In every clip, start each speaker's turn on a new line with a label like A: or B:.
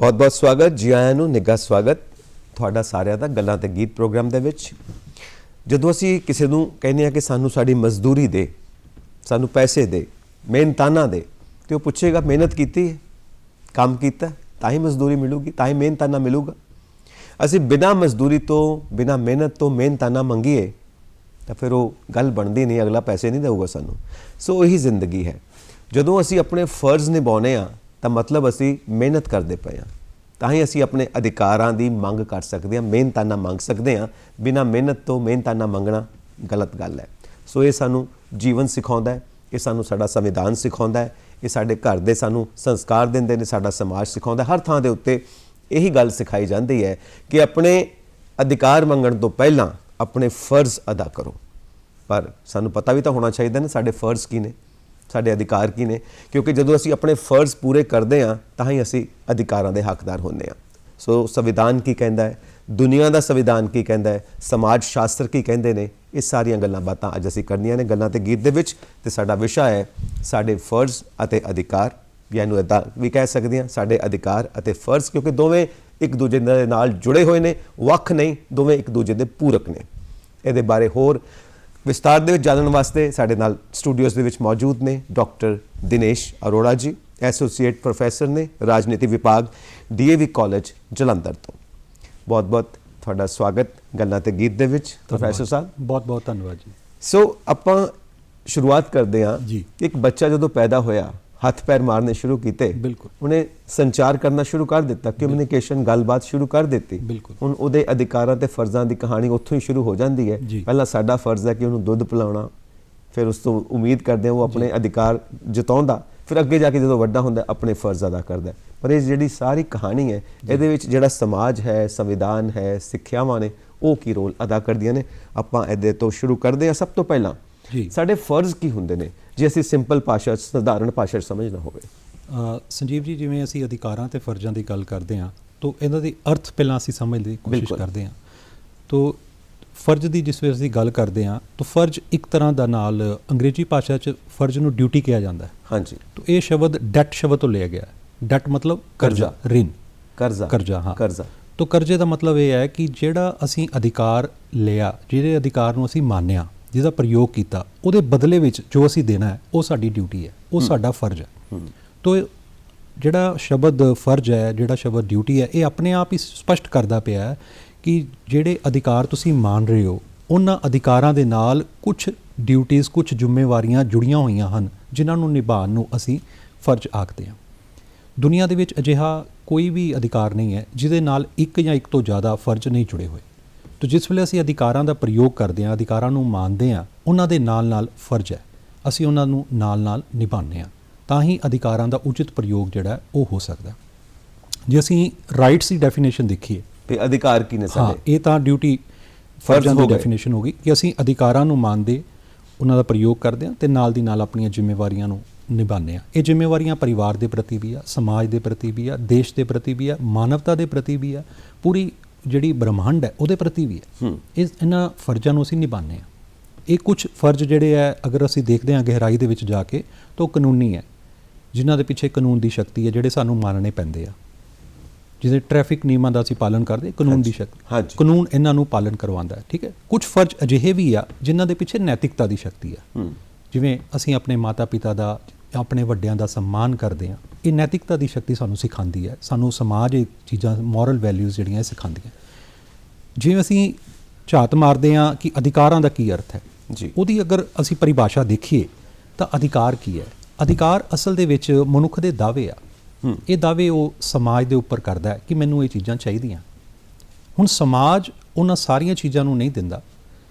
A: बहुत बहुत स्वागत जी आयां नूं निੱਘਾ स्वागत ਤੁਹਾਡਾ ਸਾਰਿਆਂ ਦਾ ਗੱਲਾਂ ਤੇ ਗੀਤ ਪ੍ਰੋਗਰਾਮ ਦੇ ਵਿੱਚ। ਜਦੋਂ ਅਸੀਂ ਕਿਸੇ ਨੂੰ ਕਹਿੰਦੇ ਆ ਕਿ ਸਾਨੂੰ ਸਾਡੀ ਮਜ਼ਦੂਰੀ ਦੇ, ਸਾਨੂੰ ਪੈਸੇ ਦੇ, ਮਿਹਨਤਾਨਾ ਦੇ, ਤੇ ਉਹ ਪੁੱਛੇਗਾ ਮਿਹਨਤ ਕੀਤੀ ਹੈ, ਕੰਮ ਕੀਤਾ ਤਾਂ ਹੀ ਮਜ਼ਦੂਰੀ ਮਿਲੂਗੀ, ਤਾਂ ਹੀ ਮਿਹਨਤਾਨਾ ਮਿਲੂਗਾ। ਅਸੀਂ ਬਿਨਾਂ ਮਜ਼ਦੂਰੀ ਤੋਂ, ਬਿਨਾਂ ਮਿਹਨਤ ਤੋਂ ਮਿਹਨਤਾਨਾ ਮੰਗੀਏ ਤਾਂ ਫਿਰ ਉਹ ਗੱਲ ਬਣਦੀ ਨਹੀਂ, ਅਗਲਾ ਪੈਸੇ ਨਹੀਂ ਦੇਊਗਾ ਸਾਨੂੰ। ਸੋ ਇਹੀ ਜ਼ਿੰਦਗੀ ਹੈ। ਜਦੋਂ ਅਸੀਂ ਆਪਣੇ ਫਰਜ਼ ਨਿਭਾਉਂਦੇ ਹਾਂ ਤਾਂ ਮਤਲਬ ਅਸੀਂ ਮਿਹਨਤ ਕਰਦੇ ਪਏ ਹਾਂ, ਤਾਂ ਹੀ ਅਸੀਂ ਆਪਣੇ ਅਧਿਕਾਰਾਂ ਦੀ ਮੰਗ ਕਰ ਸਕਦੇ ਹਾਂ, ਮਿਹਨਤਾਨਾ ਮੰਗ ਸਕਦੇ ਹਾਂ। ਬਿਨਾਂ ਮਿਹਨਤ ਤੋਂ ਮਿਹਨਤਾਨਾ ਮੰਗਣਾ ਗਲਤ ਗੱਲ ਹੈ। ਸੋ ਇਹ ਸਾਨੂੰ ਜੀਵਨ ਸਿਖਾਉਂਦਾ ਹੈ, ਇਹ ਸਾਨੂੰ ਸਾਡਾ ਸੰਵਿਧਾਨ ਸਿਖਾਉਂਦਾ ਹੈ, ਇਹ ਸਾਡੇ ਘਰ ਦੇ ਸਾਨੂੰ ਸੰਸਕਾਰ ਦਿੰਦੇ ਨੇ, ਸਾਡਾ ਸਮਾਜ ਸਿਖਾਉਂਦਾ। ਹਰ ਥਾਂ ਦੇ ਉੱਤੇ ਇਹੀ ਗੱਲ ਸਿਖਾਈ ਜਾਂਦੀ ਹੈ ਕਿ ਆਪਣੇ ਅਧਿਕਾਰ ਮੰਗਣ ਤੋਂ ਪਹਿਲਾਂ ਆਪਣੇ ਫਰਜ਼ ਅਦਾ ਕਰੋ। ਪਰ ਸਾਨੂੰ ਪਤਾ ਵੀ ਤਾਂ ਹੋਣਾ ਚਾਹੀਦਾ ਨਾ ਸਾਡੇ ਫਰਜ਼ ਕੀ ਨੇ, ਸਾਡੇ ਅਧਿਕਾਰ ਕੀ ਨੇ, ਕਿਉਂਕਿ ਜਦੋਂ ਅਸੀਂ ਆਪਣੇ ਫਰਜ਼ ਪੂਰੇ ਕਰਦੇ ਹਾਂ ਤਾਂ ਹੀ ਅਸੀਂ ਅਧਿਕਾਰਾਂ ਦੇ ਹੱਕਦਾਰ ਹੁੰਦੇ ਹਾਂ। ਸੋ ਸੰਵਿਧਾਨ ਕੀ ਕਹਿੰਦਾ ਹੈ, ਦੁਨੀਆ ਦਾ ਸੰਵਿਧਾਨ ਕੀ ਕਹਿੰਦਾ ਹੈ, ਸਮਾਜ ਸ਼ਾਸਤਰ ਕੀ ਕਹਿੰਦੇ ਨੇ, ਇਹ ਸਾਰੀਆਂ ਗੱਲਾਂ ਬਾਤਾਂ ਅੱਜ ਅਸੀਂ ਕਰਨੀਆਂ ਨੇ ਗੱਲਾਂ ਤੇ ਗੀਤ ਦੇ ਵਿੱਚ। ਤੇ ਸਾਡਾ ਵਿਸ਼ਾ ਹੈ ਸਾਡੇ ਫਰਜ਼ ਅਤੇ ਅਧਿਕਾਰ, ਜਾਂ ਇਹਨੂੰ ਇੱਦਾਂ ਵੀ ਕਹਿ ਸਕਦੇ ਹਾਂ ਸਾਡੇ ਅਧਿਕਾਰ ਅਤੇ ਫਰਜ਼, ਕਿਉਂਕਿ ਦੋਵੇਂ ਇੱਕ ਦੂਜੇ ਦੇ ਨਾਲ ਜੁੜੇ ਹੋਏ ਨੇ, ਵੱਖ ਨਹੀਂ, ਦੋਵੇਂ ਇੱਕ ਦੂਜੇ ਦੇ ਪੂਰਕ ਨੇ। ਇਹਦੇ ਬਾਰੇ ਹੋਰ ਵਿਸਤਾਰ ਦੇ ਵਿੱਚ ਜਾਣਨ ਵਾਸਤੇ ਸਾਡੇ ਨਾਲ ਸਟੂਡੀਓਜ਼ ਦੇ ਵਿੱਚ ਮੌਜੂਦ ਨੇ doctor Dinesh Arora ji, associate professor ਨੇ ਰਾਜਨੀਤੀ ਵਿਭਾਗ, DAV ਕਾਲਜ ਜਲੰਧਰ ਤੋਂ। ਬਹੁਤ ਬਹੁਤ ਤੁਹਾਡਾ ਸਵਾਗਤ ਗੱਲਾਂ ਤੇ ਗੀਤ ਦੇ ਵਿੱਚ ਪ੍ਰੋਫੈਸਰ ਸਾਹਿਬ।
B: ਬਹੁਤ ਬਹੁਤ ਧੰਨਵਾਦ ਜੀ।
A: ਸੋ ਆਪਾਂ ਸ਼ੁਰੂਆਤ ਕਰਦੇ ਹਾਂ
B: ਜੀ।
A: ਇੱਕ ਬੱਚਾ ਜਦੋਂ ਪੈਦਾ ਹੋਇਆ, ਹੱਥ ਪੈਰ ਮਾਰਨੇ ਸ਼ੁਰੂ ਕੀਤੇ,
B: ਬਿਲਕੁਲ
A: ਉਹਨੇ ਸੰਚਾਰ ਕਰਨਾ ਸ਼ੁਰੂ ਕਰ ਦਿੱਤਾ, ਕਮਿਊਨੀਕੇਸ਼ਨ, ਗੱਲਬਾਤ ਸ਼ੁਰੂ ਕਰ ਦਿੱਤੀ।
B: ਬਿਲਕੁਲ
A: ਹੁਣ ਉਹਦੇ ਅਧਿਕਾਰਾਂ ਤੇ ਫਰਜ਼ਾਂ ਦੀ ਕਹਾਣੀ ਉੱਥੋਂ ਹੀ ਸ਼ੁਰੂ ਹੋ ਜਾਂਦੀ ਹੈ। ਪਹਿਲਾਂ ਸਾਡਾ ਫਰਜ਼ ਹੈ ਕਿ ਉਹਨੂੰ ਦੁੱਧ ਪਿਲਾਉਣਾ, ਫਿਰ ਉਸ ਤੋਂ ਉਮੀਦ ਕਰਦੇ ਹਾਂ ਉਹ ਆਪਣੇ ਅਧਿਕਾਰ ਜਤਾਉਂਦਾ, ਫਿਰ ਅੱਗੇ ਜਾ ਕੇ ਜਦੋਂ ਵੱਡਾ ਹੁੰਦਾ ਆਪਣੇ ਫਰਜ਼ ਅਦਾ ਕਰਦਾ। ਪਰ ਇਹ ਜਿਹੜੀ ਸਾਰੀ ਕਹਾਣੀ ਹੈ, ਇਹਦੇ ਵਿੱਚ ਜਿਹੜਾ ਸਮਾਜ ਹੈ, ਸੰਵਿਧਾਨ ਹੈ, ਸਿੱਖਿਆਵਾਂ ਨੇ, ਉਹ ਕੀ ਰੋਲ ਅਦਾ ਕਰਦੀਆਂ ਨੇ, ਆਪਾਂ ਇਹਦੇ ਤੋਂ ਸ਼ੁਰੂ ਕਰਦੇ ਹਾਂ। ਸਭ ਤੋਂ ਪਹਿਲਾਂ ਸਾਡੇ ਫਰਜ਼ ਕੀ ਹੁੰਦੇ ਨੇ, ਜੇ ਅਸੀਂ ਸਿੰਪਲ ਭਾਸ਼ਾ, ਸਧਾਰਨ ਭਾਸ਼ਾ ਸਮਝਣਾ ਹੋਵੇ।
B: ਸੰਜੀਵ ਜੀ, ਜਿਵੇਂ ਅਸੀਂ ਅਧਿਕਾਰਾਂ ਤੇ ਫਰਜ਼ਾਂ ਦੀ ਗੱਲ ਕਰਦੇ ਹਾਂ ਤਾਂ ਇਹਨਾਂ ਦੀ ਅਰਥ ਪਹਿਲਾਂ ਅਸੀਂ ਸਮਝਣ ਦੀ ਕੋਸ਼ਿਸ਼ ਕਰਦੇ ਹਾਂ। ਤਾਂ ਫਰਜ਼ ਦੀ ਜਿਸ ਵੇਲੇ ਅਸੀਂ ਗੱਲ ਕਰਦੇ ਹਾਂ ਤਾਂ ਫਰਜ਼ ਇੱਕ ਤਰ੍ਹਾਂ ਦਾ ਨਾਲ ਅੰਗਰੇਜ਼ੀ ਭਾਸ਼ਾ 'ਚ ਫਰਜ਼ ਨੂੰ ਡਿਊਟੀ ਕਿਹਾ ਜਾਂਦਾ ਹੈ। ਹਾਂਜੀ। ਤਾਂ ਇਹ ਸ਼ਬਦ ਡੈਟ ਸ਼ਬਦ ਤੋਂ ਲਿਆ ਗਿਆ। ਡੈਟ ਮਤਲਬ ਕਰਜ਼ਾ, ਰਿਨ, ਕਰਜ਼ਾ। ਹਾਂ, ਕਰਜ਼ਾ। ਤਾਂ ਕਰਜ਼ੇ ਦਾ ਮਤਲਬ ਇਹ ਹੈ ਕਿ ਜਿਹੜਾ ਅਸੀਂ ਅਧਿਕਾਰ ਲਿਆ, ਜਿਹੜੇ ਅਧਿਕਾਰ ਨੂੰ ਅਸੀਂ ਮੰਨਿਆ, ਜਿਹਦਾ ਪ੍ਰਯੋਗ ਕੀਤਾ, ਉਹਦੇ ਬਦਲੇ ਵਿੱਚ ਜੋ ਅਸੀਂ ਦੇਣਾ ਹੈ ਉਹ ਸਾਡੀ ਡਿਊਟੀ ਹੈ, ਉਹ ਸਾਡਾ ਫਰਜ਼ ਹੈ। ਤੋ ਜਿਹੜਾ ਸ਼ਬਦ ਫਰਜ਼ ਹੈ, ਜਿਹੜਾ ਸ਼ਬਦ ਡਿਊਟੀ ਹੈ, ਇਹ ਆਪਣੇ ਆਪ ਹੀ ਸਪਸ਼ਟ ਕਰਦਾ ਪਿਆ ਹੈ ਕਿ ਜਿਹੜੇ ਅਧਿਕਾਰ ਤੁਸੀਂ ਮੰਨ ਰਹੇ ਹੋ, ਉਹਨਾਂ ਅਧਿਕਾਰਾਂ ਦੇ ਨਾਲ ਕੁਝ ਡਿਊਟੀਜ਼, ਕੁਝ ਜ਼ਿੰਮੇਵਾਰੀਆਂ ਜੁੜੀਆਂ ਹੋਈਆਂ ਹਨ, ਜਿਨ੍ਹਾਂ ਨੂੰ ਨਿਭਾਉਣ ਨੂੰ ਅਸੀਂ ਫਰਜ਼ ਆਖਦੇ ਹਾਂ। ਦੁਨੀਆ ਦੇ ਵਿੱਚ ਅਜਿਹਾ ਕੋਈ ਵੀ ਅਧਿਕਾਰ ਨਹੀਂ ਹੈ ਜਿਹਦੇ ਨਾਲ ਇੱਕ ਜਾਂ ਇੱਕ ਤੋਂ ਜ਼ਿਆਦਾ ਫਰਜ਼ ਨਹੀਂ ਜੁੜੇ ਹੋਏ। ਤੋ ਜਿਸ ਵੇਲੇ ਅਸੀਂ ਅਧਿਕਾਰਾਂ ਦਾ ਪ੍ਰਯੋਗ ਕਰਦੇ ਹਾਂ, ਅਧਿਕਾਰਾਂ ਨੂੰ ਮੰਨਦੇ ਹਾਂ, ਉਹਨਾਂ ਦੇ ਨਾਲ ਨਾਲ ਫਰਜ਼ ਹੈ, ਅਸੀਂ ਉਹਨਾਂ ਨੂੰ ਨਾਲ ਨਾਲ ਨਿਭਾਉਂਦੇ ਹਾਂ, ਤਾਂ ਹੀ ਅਧਿਕਾਰਾਂ ਦਾ ਉਚਿਤ ਪ੍ਰਯੋਗ ਜਿਹੜਾ ਉਹ ਹੋ ਸਕਦਾ। ਜੇ ਅਸੀਂ ਰਾਈਟਸ ਦੀ ਡੈਫੀਨੇਸ਼ਨ ਦੇਖੀਏ
A: ਤੇ ਅਧਿਕਾਰ ਕੀ ਨੇ ਸਾਡੇ,
B: ਇਹ ਤਾਂ ਡਿਊਟੀ ਫਰਜ਼ਾਂ ਦੀ ਡੈਫੀਨੇਸ਼ਨ ਹੋ ਗਈ ਕਿ ਅਸੀਂ ਅਧਿਕਾਰਾਂ ਨੂੰ ਮੰਨਦੇ, ਉਹਨਾਂ ਦਾ ਪ੍ਰਯੋਗ ਕਰਦੇ ਹਾਂ ਤੇ ਨਾਲ ਦੀ ਨਾਲ ਆਪਣੀਆਂ ਜ਼ਿੰਮੇਵਾਰੀਆਂ ਨੂੰ ਨਿਭਾਉਂਦੇ ਹਾਂ। ਇਹ ਜ਼ਿੰਮੇਵਾਰੀਆਂ ਪਰਿਵਾਰ ਦੇ ਪ੍ਰਤੀ ਵੀ ਆ, ਸਮਾਜ ਦੇ ਪ੍ਰਤੀ ਵੀ ਆ, ਦੇਸ਼ ਦੇ ਪ੍ਰਤੀ ਵੀ ਆ, ਮਾਨਵਤਾ ਦੇ ਪ੍ਰਤੀ ਵੀ ਆ, ਪੂਰੀ ਜਿਹੜੀ ਬ੍ਰਹਮੰਡ ਹੈ ਉਹਦੇ ਪ੍ਰਤੀ ਵੀ ਹੈ। ਇਹਨਾਂ ਫਰਜ਼ਾਂ ਨੂੰ ਅਸੀਂ ਨਿਭਾਉਂਦੇ ਹਾਂ। ਇਹ ਕੁਝ ਫਰਜ਼ ਜਿਹੜੇ ਹੈ, ਅਗਰ ਅਸੀਂ ਦੇਖਦੇ ਹਾਂ ਗਹਿਰਾਈ ਦੇ ਵਿੱਚ ਜਾ ਕੇ, ਤਾਂ ਉਹ ਕਾਨੂੰਨੀ ਹੈ, ਜਿਨ੍ਹਾਂ ਦੇ ਪਿੱਛੇ ਕਾਨੂੰਨ ਦੀ ਸ਼ਕਤੀ ਹੈ, ਜਿਹੜੇ ਸਾਨੂੰ ਮੰਨਣੇ ਪੈਂਦੇ ਆ। ਜਿਹਦੇ ਟ੍ਰੈਫਿਕ ਨਿਯਮਾਂ ਦਾ ਅਸੀਂ ਪਾਲਨ ਕਰਦੇ, ਕਾਨੂੰਨ ਦੀ ਸ਼ਕਤੀ, ਕਾਨੂੰਨ ਇਹਨਾਂ ਨੂੰ ਪਾਲਨ ਕਰਵਾਉਂਦਾ ਹੈ। ਠੀਕ ਹੈ। ਕੁਝ ਫਰਜ਼ ਅਜਿਹੇ ਵੀ ਆ ਜਿਨ੍ਹਾਂ ਦੇ ਪਿੱਛੇ ਨੈਤਿਕਤਾ ਦੀ ਸ਼ਕਤੀ ਹੈ। ਜਿਵੇਂ ਅਸੀਂ ਆਪਣੇ ਮਾਤਾ ਪਿਤਾ ਦਾ, ਆਪਣੇ ਵੱਡਿਆਂ ਦਾ ਸਨਮਾਨ ਕਰਦੇ ਹਾਂ, ਇਹ ਨੈਤਿਕਤਾ ਦੀ ਸ਼ਕਤੀ ਸਾਨੂੰ ਸਿਖਾਉਂਦੀ ਹੈ, ਸਾਨੂੰ ਸਮਾਜ ਇਹ ਚੀਜ਼ਾਂ, ਮੋਰਲ ਵੈਲਿਊਜ਼ ਜਿਹੜੀਆਂ ਇਹ ਸਿਖਾਉਂਦੀਆਂ। ਜਿਵੇਂ ਅਸੀਂ ਝਾਤ ਮਾਰਦੇ ਹਾਂ ਕਿ ਅਧਿਕਾਰਾਂ ਦਾ ਕੀ ਅਰਥ ਹੈ, ਉਹਦੀ ਅਗਰ ਅਸੀਂ ਪਰਿਭਾਸ਼ਾ ਦੇਖੀਏ ਤਾਂ ਅਧਿਕਾਰ ਕੀ ਹੈ? ਅਧਿਕਾਰ ਅਸਲ ਦੇ ਵਿੱਚ ਮਨੁੱਖ ਦੇ ਦਾਅਵੇ ਆ। ਇਹ ਦਾਅਵੇ ਉਹ ਸਮਾਜ ਦੇ ਉੱਪਰ ਕਰਦਾ ਹੈ ਕਿ ਮੈਨੂੰ ਇਹ ਚੀਜ਼ਾਂ ਚਾਹੀਦੀਆਂ। ਹੁਣ ਸਮਾਜ ਉਹਨਾਂ ਸਾਰੀਆਂ ਚੀਜ਼ਾਂ ਨੂੰ ਨਹੀਂ ਦਿੰਦਾ।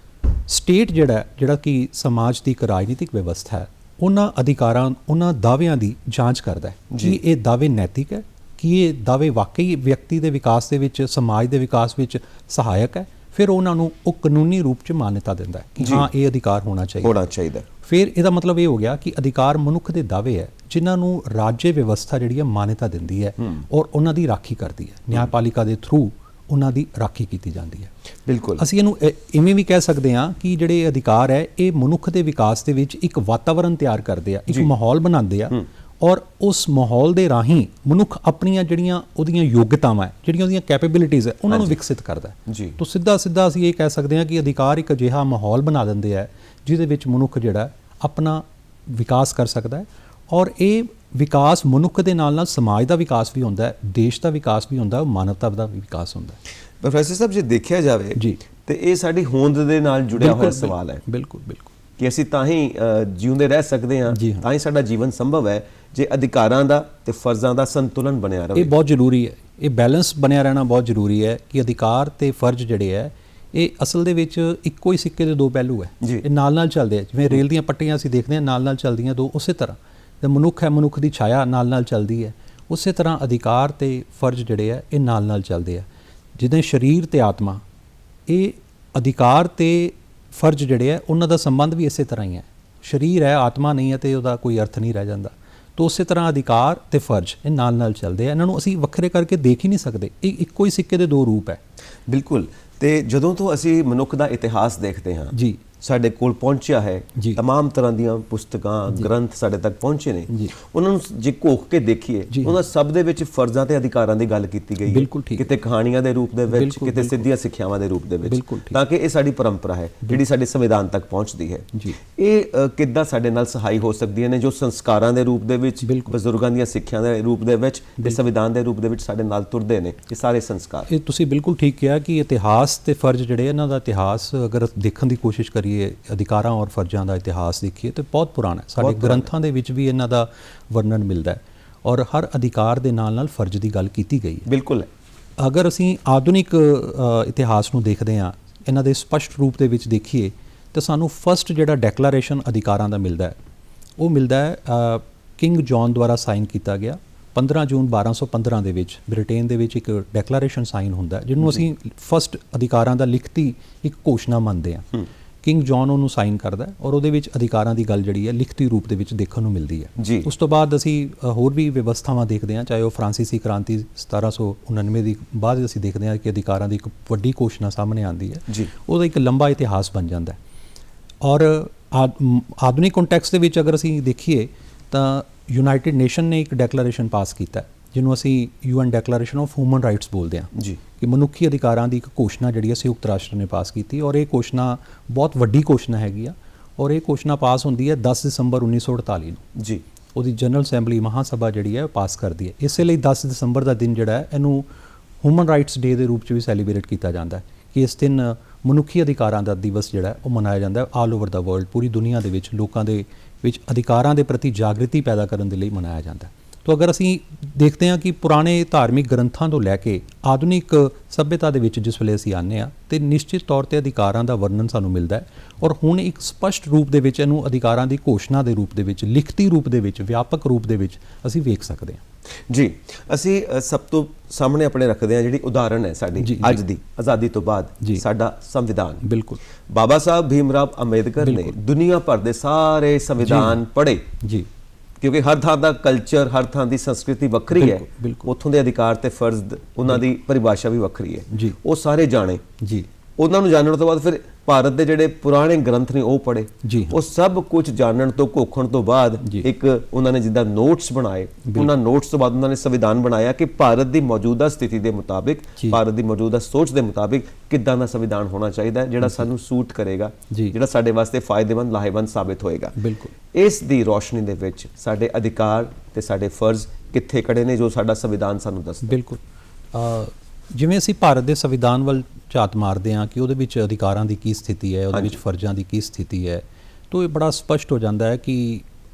B: ਸਟੇਟ ਜਿਹੜਾ ਕਿ ਸਮਾਜ ਦੀ ਇੱਕ ਰਾਜਨੀਤਿਕ ਵਿਵਸਥਾ ਹੈ, ਉਹਨਾਂ ਅਧਿਕਾਰਾਂ, ਉਹਨਾਂ ਦਾਅਵਿਆਂ ਦੀ ਜਾਂਚ ਕਰਦਾ ਹੈ ਕਿ ਇਹ ਦਾਅਵੇ ਨੈਤਿਕ ਹੈ, ਕਿ ਇਹ ਦਾਅਵੇ ਵਾਕਈ ਵਿਅਕਤੀ ਦੇ ਵਿਕਾਸ ਦੇ ਵਿੱਚ, ਸਮਾਜ ਦੇ ਵਿਕਾਸ ਵਿੱਚ ਸਹਾਇਕ ਹੈ। ਫਿਰ ਉਹਨਾਂ ਨੂੰ ਉਹ ਕਾਨੂੰਨੀ ਰੂਪ 'ਚ ਮਾਨਤਾ ਦਿੰਦਾ ਹੈ ਕਿ ਹਾਂ ਇਹ ਅਧਿਕਾਰ ਹੋਣਾ ਚਾਹੀਦਾ। ਫਿਰ ਇਹਦਾ ਮਤਲਬ ਇਹ ਹੋ ਗਿਆ ਕਿ ਅਧਿਕਾਰ ਮਨੁੱਖ ਦੇ ਦਾਅਵੇ ਹੈ ਜਿਨ੍ਹਾਂ ਨੂੰ ਰਾਜ ਵਿਵਸਥਾ ਜਿਹੜੀ ਹੈ ਮਾਨਤਾ ਦਿੰਦੀ ਹੈ ਔਰ ਉਹਨਾਂ ਦੀ ਰਾਖੀ ਕਰਦੀ ਹੈ। ਨਿਆਂਪਾਲਿਕਾ ਦੇ ਥਰੂ ਉਹਨਾਂ ਦੀ ਰਾਖੀ ਕੀਤੀ ਜਾਂਦੀ ਹੈ। ਬਿਲਕੁਲ। ਅਸੀਂ ਇਹਨੂੰ ਇਵੇਂ ਵੀ ਕਹਿ ਸਕਦੇ ਹਾਂ ਕਿ ਜਿਹੜੇ ਅਧਿਕਾਰ ਹੈ, ਇਹ ਮਨੁੱਖ ਦੇ ਵਿਕਾਸ ਦੇ ਵਿੱਚ ਇੱਕ ਵਾਤਾਵਰਨ ਤਿਆਰ ਕਰਦੇ ਆ, ਇੱਕ ਮਾਹੌਲ ਬਣਾਉਂਦੇ ਆ ਔਰ ਉਸ ਮਾਹੌਲ ਦੇ ਰਾਹੀਂ ਮਨੁੱਖ ਆਪਣੀਆਂ ਜਿਹੜੀਆਂ ਉਹਦੀਆਂ ਯੋਗਤਾਵਾਂ ਹੈ, ਜਿਹੜੀਆਂ ਉਹਦੀਆਂ ਕੈਪੇਬਿਲਿਟੀਜ਼ ਹੈ, ਉਹਨਾਂ ਨੂੰ ਵਿਕਸਿਤ ਕਰਦਾ ਹੈ।
A: ਜੀ।
B: ਤਾਂ ਸਿੱਧਾ ਅਸੀਂ ਇਹ ਕਹਿ ਸਕਦੇ ਹਾਂ ਕਿ ਅਧਿਕਾਰ ਇੱਕ ਅਜਿਹਾ ਮਾਹੌਲ ਬਣਾ ਦਿੰਦੇ ਹੈ ਜਿਹਦੇ ਵਿੱਚ ਮਨੁੱਖ ਜਿਹੜਾ ਆਪਣਾ ਵਿਕਾਸ ਕਰ ਸਕਦਾ ਹੈ, ਔਰ ਇਹ ਵਿਕਾਸ ਮਨੁੱਖ ਦੇ ਨਾਲ ਨਾਲ ਸਮਾਜ ਦਾ ਵਿਕਾਸ ਵੀ ਹੁੰਦਾ ਹੈ, ਦੇਸ਼ ਦਾ ਵਿਕਾਸ ਵੀ ਹੁੰਦਾ ਹੈ, ਮਾਨਵਤਾ ਦਾ ਵੀ ਵਿਕਾਸ ਹੁੰਦਾ ਹੈ।
A: ਪ੍ਰੋਫੈਸਰ ਸਾਹਿਬ, ਜੇ ਦੇਖਿਆ ਜਾਵੇ
B: ਜੀ,
A: ਤੇ ਇਹ ਸਾਡੀ ਹੋਂਦ ਦੇ ਨਾਲ ਜੁੜਿਆ ਹੋਇਆ ਸਵਾਲ ਹੈ।
B: ਬਿਲਕੁਲ ਬਿਲਕੁਲ,
A: ਕਿ ਅਸੀਂ ਤਾਂ ਹੀ ਜਿਉਂਦੇ ਰਹਿ ਸਕਦੇ ਹਾਂ,
B: ਜੀ ਹਾਂ।
A: ਤਾਂ ਹੀ ਸਾਡਾ ਜੀਵਨ ਸੰਭਵ ਹੈ ਜੇ ਅਧਿਕਾਰਾਂ ਦਾ ਤੇ ਫਰਜ਼ਾਂ ਦਾ ਸੰਤੁਲਨ ਬਣਿਆ ਰਹੇ।
B: ਇਹ ਬਹੁਤ ਜ਼ਰੂਰੀ ਹੈ, ਇਹ ਬੈਲੈਂਸ ਬਣਿਆ ਰਹਿਣਾ ਬਹੁਤ ਜ਼ਰੂਰੀ ਹੈ ਕਿ ਅਧਿਕਾਰ ਤੇ ਫਰਜ਼ ਜਿਹੜੇ ਹੈ ਇਹ ਅਸਲ ਦੇ ਵਿੱਚ ਇੱਕੋ ਹੀ ਸਿੱਕੇ ਦੇ ਦੋ ਪਹਿਲੂ ਹੈ। ਇਹ ਨਾਲ ਨਾਲ ਚੱਲਦੇ ਆ, ਜਿਵੇਂ ਰੇਲ ਦੀਆਂ ਪੱਟੀਆਂ ਅਸੀਂ ਦੇਖਦੇ ਹਾਂ ਨਾਲ ਨਾਲ ਚੱਲਦੀਆਂ ਦੋ, ਉਸੇ ਤਰ੍ਹਾਂ ਤੇ ਮਨੁੱਖ ਹੈ, ਮਨੁੱਖ ਦੀ ਛਾਇਆ ਨਾਲ ਨਾਲ ਚੱਲਦੀ ਹੈ, ਉਸੇ ਤਰ੍ਹਾਂ ਅਧਿਕਾਰ ਤੇ ਫਰਜ਼ ਜਿਹੜੇ ਆ ਇਹ ਨਾਲ ਨਾਲ ਚੱਲਦੇ ਆ। ਜਿੱਦਾਂ ਸਰੀਰ ਤੇ ਆਤਮਾ, ਇਹ ਅਧਿਕਾਰ ਤੇ ਫਰਜ਼ ਜਿਹੜੇ ਆ ਉਹਨਾਂ ਦਾ ਸੰਬੰਧ ਵੀ ਇਸੇ ਤਰ੍ਹਾਂ ਹੀ ਹੈ। ਸਰੀਰ ਹੈ, ਆਤਮਾ ਨਹੀਂ ਹੈ ਤੇ ਉਹਦਾ ਕੋਈ ਅਰਥ ਨਹੀਂ ਰਹਿ ਜਾਂਦਾ। ਤਾਂ ਉਸੇ ਤਰ੍ਹਾਂ ਅਧਿਕਾਰ ਤੇ ਫਰਜ਼ ਇਹ ਨਾਲ ਨਾਲ ਚੱਲਦੇ ਆ, ਇਹਨਾਂ ਨੂੰ ਅਸੀਂ ਵੱਖਰੇ ਕਰਕੇ ਦੇਖ ਹੀ ਨਹੀਂ ਸਕਦੇ, ਇਹ ਇੱਕੋ ਹੀ ਸਿੱਕੇ ਦੇ ਦੋ ਰੂਪ ਹੈ।
A: ਬਿਲਕੁਲ। ਤੇ ਜਦੋਂ ਤੋਂ ਅਸੀਂ ਮਨੁੱਖ ਦਾ ਇਤਿਹਾਸ ਦੇਖਦੇ ਹਾਂ,
B: ਜੀ,
A: ਸਾਡੇ ਕੋਲ ਪਹੁੰਚਿਆ ਹੈ,
B: ਜੀ,
A: तमाम ਤਰ੍ਹਾਂ ਦੀਆਂ ਪੁਸਤਕਾਂ, ਗ੍ਰੰਥ ਸਾਡੇ ਤੱਕ ਪਹੁੰਚੇ ਨੇ,
B: ਜੀ,
A: ਉਹਨਾਂ ਨੂੰ ਜੇ ਘੋਖ ਕੇ ਦੇਖੀਏ,
B: ਜੀ,
A: ਉਹਨਾਂ ਸਭ ਦੇ ਵਿੱਚ ਫਰਜ਼ਾਂ ਤੇ ਅਧਿਕਾਰਾਂ ਦੀ ਗੱਲ ਕੀਤੀ ਗਈ ਹੈ।
B: ਬਿਲਕੁਲ ਠੀਕ,
A: ਕਿਤੇ ਕਹਾਣੀਆਂ ਦੇ ਰੂਪ ਦੇ ਵਿੱਚ,
B: ਬਿਲਕੁਲ,
A: ਕਿਤੇ ਸਿੱਧੀਆਂ ਸਿੱਖਿਆਵਾਂ ਦੇ ਰੂਪ ਦੇ ਵਿੱਚ,
B: ਬਿਲਕੁਲ ਠੀਕ,
A: ਤਾਂ ਕਿ ਇਹ ਸਾਡੀ ਪਰੰਪਰਾ ਹੈ ਜਿਹੜੀ ਸਾਡੇ ਸੰਵਿਧਾਨ ਤੱਕ ਪਹੁੰਚਦੀ ਹੈ।
B: ਜੀ,
A: ਇਹ ਕਿੱਦਾਂ ਸਾਡੇ ਨਾਲ ਸਹਾਈ ਹੋ ਸਕਦੀਆਂ ਨੇ, ਜੋ ਸੰਸਕਾਰਾਂ ਦੇ ਰੂਪ ਦੇ ਵਿੱਚ, ਬਜ਼ੁਰਗਾਂ ਦੀਆਂ ਸਿੱਖਿਆ ਦੇ ਰੂਪ ਦੇ ਵਿੱਚ ਤੇ ਸੰਵਿਧਾਨ ਦੇ ਰੂਪ ਦੇ ਵਿੱਚ ਸਾਡੇ ਨਾਲ ਤੁਰਦੇ ਨੇ ਇਹ ਸਾਰੇ ਸੰਸਕਾਰ।
B: ਇਹ ਤੁਸੀਂ ਬਿਲਕੁਲ ਠੀਕ ਕਿਹਾ ਕਿ ਇਤਿਹਾਸ ਤੇ ਫਰਜ਼ ਜਿਹੜੇ ਇਹਨਾਂ ਦਾ ਇਤਿਹਾਸ ਅਗਰ ਦੇਖਣ ਦੀ ਕੋਸ਼ਿਸ਼ ਕਰੀਏ, ਅਧਿਕਾਰਾਂ ਔਰ ਫਰਜ਼ਾਂ ਦਾ ਇਤਿਹਾਸ ਦੇਖੀਏ ਤਾਂ ਬਹੁਤ ਪੁਰਾਣਾ ਹੈ। ਸਾਡੇ ਗ੍ਰੰਥਾਂ ਦੇ ਵਿੱਚ ਵੀ ਇਹਨਾਂ ਦਾ ਵਰਣਨ ਮਿਲਦਾ ਹੈ ਔਰ ਹਰ ਅਧਿਕਾਰ ਦੇ ਨਾਲ ਨਾਲ ਫਰਜ਼ ਦੀ ਗੱਲ ਕੀਤੀ ਗਈ ਹੈ।
A: ਬਿਲਕੁਲ।
B: ਅਗਰ ਅਸੀਂ ਆਧੁਨਿਕ ਇਤਿਹਾਸ ਨੂੰ ਦੇਖਦੇ ਹਾਂ, ਇਹਨਾਂ ਦੇ ਸਪਸ਼ਟ ਰੂਪ ਦੇ ਵਿੱਚ ਦੇਖੀਏ ਤਾਂ ਸਾਨੂੰ ਫਸਟ ਜਿਹੜਾ ਡੈਕਲੇਰੇਸ਼ਨ ਅਧਿਕਾਰਾਂ ਦਾ ਮਿਲਦਾ ਹੈ ਉਹ ਮਿਲਦਾ ਹੈ ਕਿੰਗ ਜੌਨ ਦੁਆਰਾ ਸਾਈਨ ਕੀਤਾ ਗਿਆ 15 ਜੂਨ 1215 ਦੇ ਵਿੱਚ ਬ੍ਰਿਟੇਨ ਦੇ ਵਿੱਚ ਇੱਕ ਡੈਕਲੇਰੇਸ਼ਨ ਸਾਈਨ ਹੁੰਦਾ ਜਿਹਨੂੰ ਅਸੀਂ ਫਸਟ ਅਧਿਕਾਰਾਂ ਦਾ ਲਿਖਤੀ ਇੱਕ ਘੋਸ਼ਣਾ ਮੰਨਦੇ ਹਾਂ। ਕਿੰਗ ਜੌਨ ਉਹਨੂੰ ਸਾਈਨ ਕਰਦਾ ਔਰ ਉਹਦੇ ਵਿੱਚ ਅਧਿਕਾਰਾਂ ਦੀ ਗੱਲ ਜਿਹੜੀ ਹੈ ਲਿਖਤੀ ਰੂਪ ਦੇ ਵਿੱਚ ਦੇਖਣ ਨੂੰ ਮਿਲਦੀ ਹੈ। ਉਸ ਤੋਂ ਬਾਅਦ ਅਸੀਂ ਹੋਰ ਵੀ ਵਿਵਸਥਾਵਾਂ ਦੇਖਦੇ ਹਾਂ, ਚਾਹੇ ਉਹ ਫਰਾਂਸੀਸੀ ਕ੍ਰਾਂਤੀ 1799 ਦੀ ਬਾਅਦ ਅਸੀਂ ਦੇਖਦੇ ਹਾਂ ਕਿ ਅਧਿਕਾਰਾਂ ਦੀ ਇੱਕ ਵੱਡੀ ਘੋਸ਼ਣਾ ਸਾਹਮਣੇ ਆਉਂਦੀ ਹੈ। ਉਹਦਾ ਇੱਕ ਲੰਬਾ ਇਤਿਹਾਸ ਬਣ ਜਾਂਦਾ ਹੈ। ਔਰ ਆਧੁਨਿਕ ਕੰਟੈਕਸਟ ਦੇ ਵਿੱਚ ਅਗਰ ਅਸੀਂ ਦੇਖੀਏ ਤਾਂ ਯੂਨਾਈਟਿਡ ਨੇਸ਼ਨ ਨੇ ਇੱਕ ਡੈਕਲੇਰੇਸ਼ਨ ਪਾਸ ਕੀਤਾ ਜਿਹਨੂੰ ਅਸੀਂ UN declaration of human rights ਬੋਲਦੇ ਹਾਂ ਜੀ, ਕਿ ਮਨੁੱਖੀ ਅਧਿਕਾਰਾਂ ਦੀ ਇੱਕ ਘੋਸ਼ਣਾ ਜਿਹੜੀ ਸੰਯੁਕਤ ਰਾਸ਼ਟਰ ਨੇ ਪਾਸ ਕੀਤੀ ਔਰ ਇਹ ਘੋਸ਼ਣਾ ਬਹੁਤ ਵੱਡੀ ਘੋਸ਼ਣਾ ਹੈਗੀ ਆ ਔਰ ਇਹ ਘੋਸ਼ਣਾ ਪਾਸ ਹੁੰਦੀ ਹੈ 10 ਦਸੰਬਰ 1948 ਨੂੰ ਜੀ। ਉਹਦੀ ਜਨਰਲ ਅਸੈਂਬਲੀ ਮਹਾਂ ਸਭਾ ਜਿਹੜੀ ਹੈ ਪਾਸ ਕਰਦੀ ਹੈ। ਇਸੇ ਲਈ 10 ਦਸੰਬਰ ਦਾ ਦਿਨ ਜਿਹੜਾ ਹੈ ਇਹਨੂੰ ਹਿਊਮਨ ਰਾਈਟਸ ਡੇ ਦੇ ਰੂਪ 'ਚ ਵੀ ਸੈਲੀਬ੍ਰੇਟ ਕੀਤਾ ਜਾਂਦਾ ਹੈ ਕਿ ਇਸ ਦਿਨ ਮਨੁੱਖੀ ਅਧਿਕਾਰਾਂ ਦਾ ਦਿਵਸ ਜਿਹੜਾ ਉਹ ਮਨਾਇਆ ਜਾਂਦਾ ਹੈ ਆਲ ਓਵਰ ਦਾ ਵਰਲਡ, ਪੂਰੀ ਦੁਨੀਆ ਦੇ ਵਿੱਚ ਲੋਕਾਂ ਦੇ ਵਿੱਚ ਅਧਿਕਾਰਾਂ ਦੇ ਪ੍ਰਤੀ ਜਾਗ੍ਰਿਤੀ ਪੈਦਾ ਕਰਨ ਦੇ ਲਈ ਮਨਾਇਆ ਜਾਂਦਾ ਹੈ। ਤਾਂ ਅਗਰ ਅਸੀਂ ਦੇਖਦੇ ਹਾਂ ਕਿ ਪੁਰਾਣੇ ਧਾਰਮਿਕ ਗ੍ਰੰਥਾਂ ਤੋਂ ਲੈ ਕੇ ਆਧੁਨਿਕ ਸੱਭਿਅਤਾ ਦੇ ਵਿੱਚ ਜਿਸ ਵੇਲੇ ਅਸੀਂ ਆਉਂਦੇ ਹਾਂ ਤੇ ਨਿਸ਼ਚਿਤ ਤੌਰ ਤੇ ਅਧਿਕਾਰਾਂ ਦਾ ਵਰਣਨ ਸਾਨੂੰ ਮਿਲਦਾ ਹੈ ਔਰ ਹੁਣ ਇੱਕ ਸਪਸ਼ਟ ਰੂਪ ਦੇ ਵਿੱਚ ਇਹਨੂੰ ਅਧਿਕਾਰਾਂ ਦੀ ਘੋਸ਼ਣਾ ਦੇ ਰੂਪ ਦੇ ਵਿੱਚ, ਲਿਖਤੀ ਰੂਪ ਦੇ ਵਿੱਚ, ਵਿਆਪਕ ਰੂਪ ਦੇ ਵਿੱਚ ਅਸੀਂ ਵੇਖ ਸਕਦੇ ਹਾਂ।
A: ਜੀ, ਅਸੀਂ ਸਭ ਤੋਂ ਸਾਹਮਣੇ ਆਪਣੇ ਰੱਖਦੇ ਹਾਂ ਜਿਹੜੀ ਉਦਾਹਰਣ ਹੈ ਸਾਡੀ ਅੱਜ ਦੀ ਆਜ਼ਾਦੀ ਤੋਂ ਬਾਅਦ ਸਾਡਾ ਸੰਵਿਧਾਨ।
B: ਬਿਲਕੁਲ।
A: ਬਾਬਾ ਸਾਹਿਬ ਭੀਮ ਰਾਓ ਅੰਬੇਦਕਰ ਨੇ ਦੁਨੀਆ ਭਰ ਦੇ ਸਾਰੇ ਸੰਵਿਧਾਨ ਪੜ੍ਹੇ ਜੀ, ਕਿਉਂਕਿ ਹਰ ਥਾਂ ਦਾ ਕਲਚਰ, ਹਰ ਥਾਂ ਦੀ ਸੰਸਕ੍ਰਿਤੀ ਵੱਖਰੀ ਹੈ, ਉੱਥੋਂ ਦੇ ਅਧਿਕਾਰ ਤੇ ਫਰਜ਼ ਉਹਨਾਂ ਦੀ ਪਰਿਭਾਸ਼ਾ ਵੀ ਵੱਖਰੀ ਹੈ। ਉਹ ਸਾਰੇ ਜਾਣੇ ਜੀ। ਉਹਨਾਂ ਨੂੰ ਜਾਣਨ ਤੋਂ ਬਾਅਦ ਫਿਰ ਭਾਰਤ ਦੇ ਜਿਹੜੇ ਪੁਰਾਣੇ ਗ੍ਰੰਥ ਨੇ ਉਹ ਪੜ੍ਹੇ, ਉਹ ਸਭ ਕੁਝ ਜਾਣਨ ਤੋਂ ਘੋਖਣ ਤੋਂ ਬਾਅਦ ਇੱਕ ਉਹਨਾਂ ਨੇ ਜਿੱਦਾਂ ਨੋਟਸ ਬਣਾਏ, ਉਹਨਾਂ ਨੋਟਸ ਤੋਂ ਬਾਅਦ ਉਹਨਾਂ ਨੇ ਸੰਵਿਧਾਨ ਬਣਾਇਆ ਕਿ ਭਾਰਤ ਦੀ ਮੌਜੂਦਾ ਸਥਿਤੀ ਦੇ ਮੁਤਾਬਿਕ, ਭਾਰਤ ਦੀ ਮੌਜੂਦਾ ਸੋਚ ਦੇ ਮੁਤਾਬਿਕ ਕਿੱਦਾਂ ਦਾ ਸੰਵਿਧਾਨ ਹੋਣਾ ਚਾਹੀਦਾ ਜਿਹੜਾ ਸਾਨੂੰ ਸੂਟ ਕਰੇਗਾ, ਜਿਹੜਾ ਸਾਡੇ ਵਾਸਤੇ ਫਾਇਦੇਮੰਦ, ਲਾਹੇਵੰਦ ਸਾਬਿਤ ਹੋਏਗਾ। ਇਸ ਦੀ ਰੋਸ਼ਨੀ ਦੇ ਵਿੱਚ ਸਾਡੇ ਅਧਿਕਾਰ ਤੇ ਸਾਡੇ ਫਰਜ਼ ਕਿੱਥੇ ਖੜੇ ਨੇ ਜੋ ਸਾਡਾ ਸੰਵਿਧਾਨ ਸਾਨੂੰ ਦੱਸਦਾ।
B: ਬਿਲਕੁਲ। ਜਿਵੇਂ ਅਸੀਂ ਭਾਰਤ ਦੇ ਸੰਵਿਧਾਨ ਵੱਲ ਝਾਤ ਮਾਰਦੇ ਹਾਂ ਕਿ ਉਹਦੇ ਵਿੱਚ ਅਧਿਕਾਰਾਂ ਦੀ ਕੀ ਸਥਿਤੀ ਹੈ, ਉਹਦੇ ਵਿੱਚ ਫਰਜ਼ਾਂ ਦੀ ਕੀ ਸਥਿਤੀ ਹੈ, ਤਾਂ ਇਹ ਬੜਾ ਸਪਸ਼ਟ ਹੋ ਜਾਂਦਾ ਹੈ ਕਿ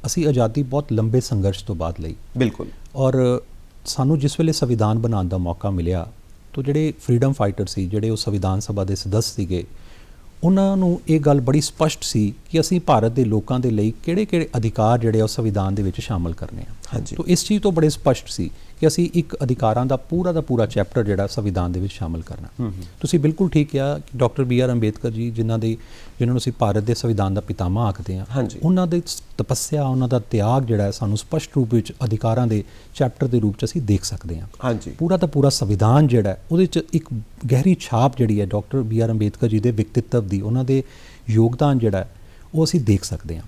B: ਅਸੀਂ ਆਜ਼ਾਦੀ ਬਹੁਤ ਲੰਬੇ ਸੰਘਰਸ਼ ਤੋਂ ਬਾਅਦ ਲਈ। ਬਿਲਕੁਲ। ਔਰ ਸਾਨੂੰ ਜਿਸ ਵੇਲੇ ਸੰਵਿਧਾਨ ਬਣਾਉਣ ਦਾ ਮੌਕਾ ਮਿਲਿਆ ਤਾਂ ਜਿਹੜੇ ਫਰੀडम ਫਾਈਟਰ ਸੀ, ਜਿਹੜੇ ਉਹ ਸੰਵਿਧਾਨ ਸਭਾ ਦੇ ਸਦੱਸ ਸੀਗੇ, ਉਹਨਾਂ ਨੂੰ ਇਹ ਗੱਲ ਬੜੀ ਸਪਸ਼ਟ ਸੀ ਕਿ ਅਸੀਂ ਭਾਰਤ ਦੇ ਲੋਕਾਂ ਦੇ ਲਈ ਕਿਹੜੇ-ਕਿਹੜੇ ਅਧਿਕਾਰ ਜਿਹੜੇ ਉਹ ਸੰਵਿਧਾਨ ਦੇ ਵਿੱਚ ਸ਼ਾਮਲ ਕਰਨੇ ਆ। ਤਾਂ ਇਸ ਚੀਜ਼ ਤੋਂ ਬੜੇ ਸਪਸ਼ਟ ਸੀ ਕਿ ਅਸੀਂ ਇੱਕ ਅਧਿਕਾਰਾਂ ਦਾ ਪੂਰਾ ਚੈਪਟਰ ਜਿਹੜਾ ਸੰਵਿਧਾਨ ਦੇ ਵਿੱਚ ਸ਼ਾਮਲ ਕਰਨਾ। ਤੁਸੀਂ ਬਿਲਕੁਲ ਠੀਕ ਕਿਹਾ ਕਿ ਡਾਕਟਰ BR ਅੰਬੇਦਕਰ ਜੀ ਜਿਹਨਾਂ ਨੂੰ ਅਸੀਂ ਭਾਰਤ ਦੇ ਸੰਵਿਧਾਨ ਦਾ ਪਿਤਾਮਾ ਆਖਦੇ ਹਾਂ, ਉਹਨਾਂ ਦੇ ਤਪੱਸਿਆ, ਉਹਨਾਂ ਦਾ ਤਿਆਗ ਜਿਹੜਾ ਸਾਨੂੰ ਸਪਸ਼ਟ ਰੂਪ ਵਿੱਚ ਅਧਿਕਾਰਾਂ ਦੇ ਚੈਪਟਰ ਦੇ ਰੂਪ 'ਚ ਅਸੀਂ ਦੇਖ ਸਕਦੇ ਹਾਂ। ਪੂਰਾ ਦਾ ਪੂਰਾ ਸੰਵਿਧਾਨ ਜਿਹੜਾ ਉਹਦੇ 'ਚ ਇੱਕ ਗਹਿਰੀ ਛਾਪ ਜਿਹੜੀ ਹੈ ਡਾਕਟਰ BR ਅੰਬੇਦਕਰ ਜੀ ਦੇ ਵਿਅਕਤੀਤਵ ਦੀ, ਉਹਨਾਂ ਦੇ ਯੋਗਦਾਨ ਜਿਹੜਾ ਉਹ ਅਸੀਂ ਦੇਖ ਸਕਦੇ ਹਾਂ।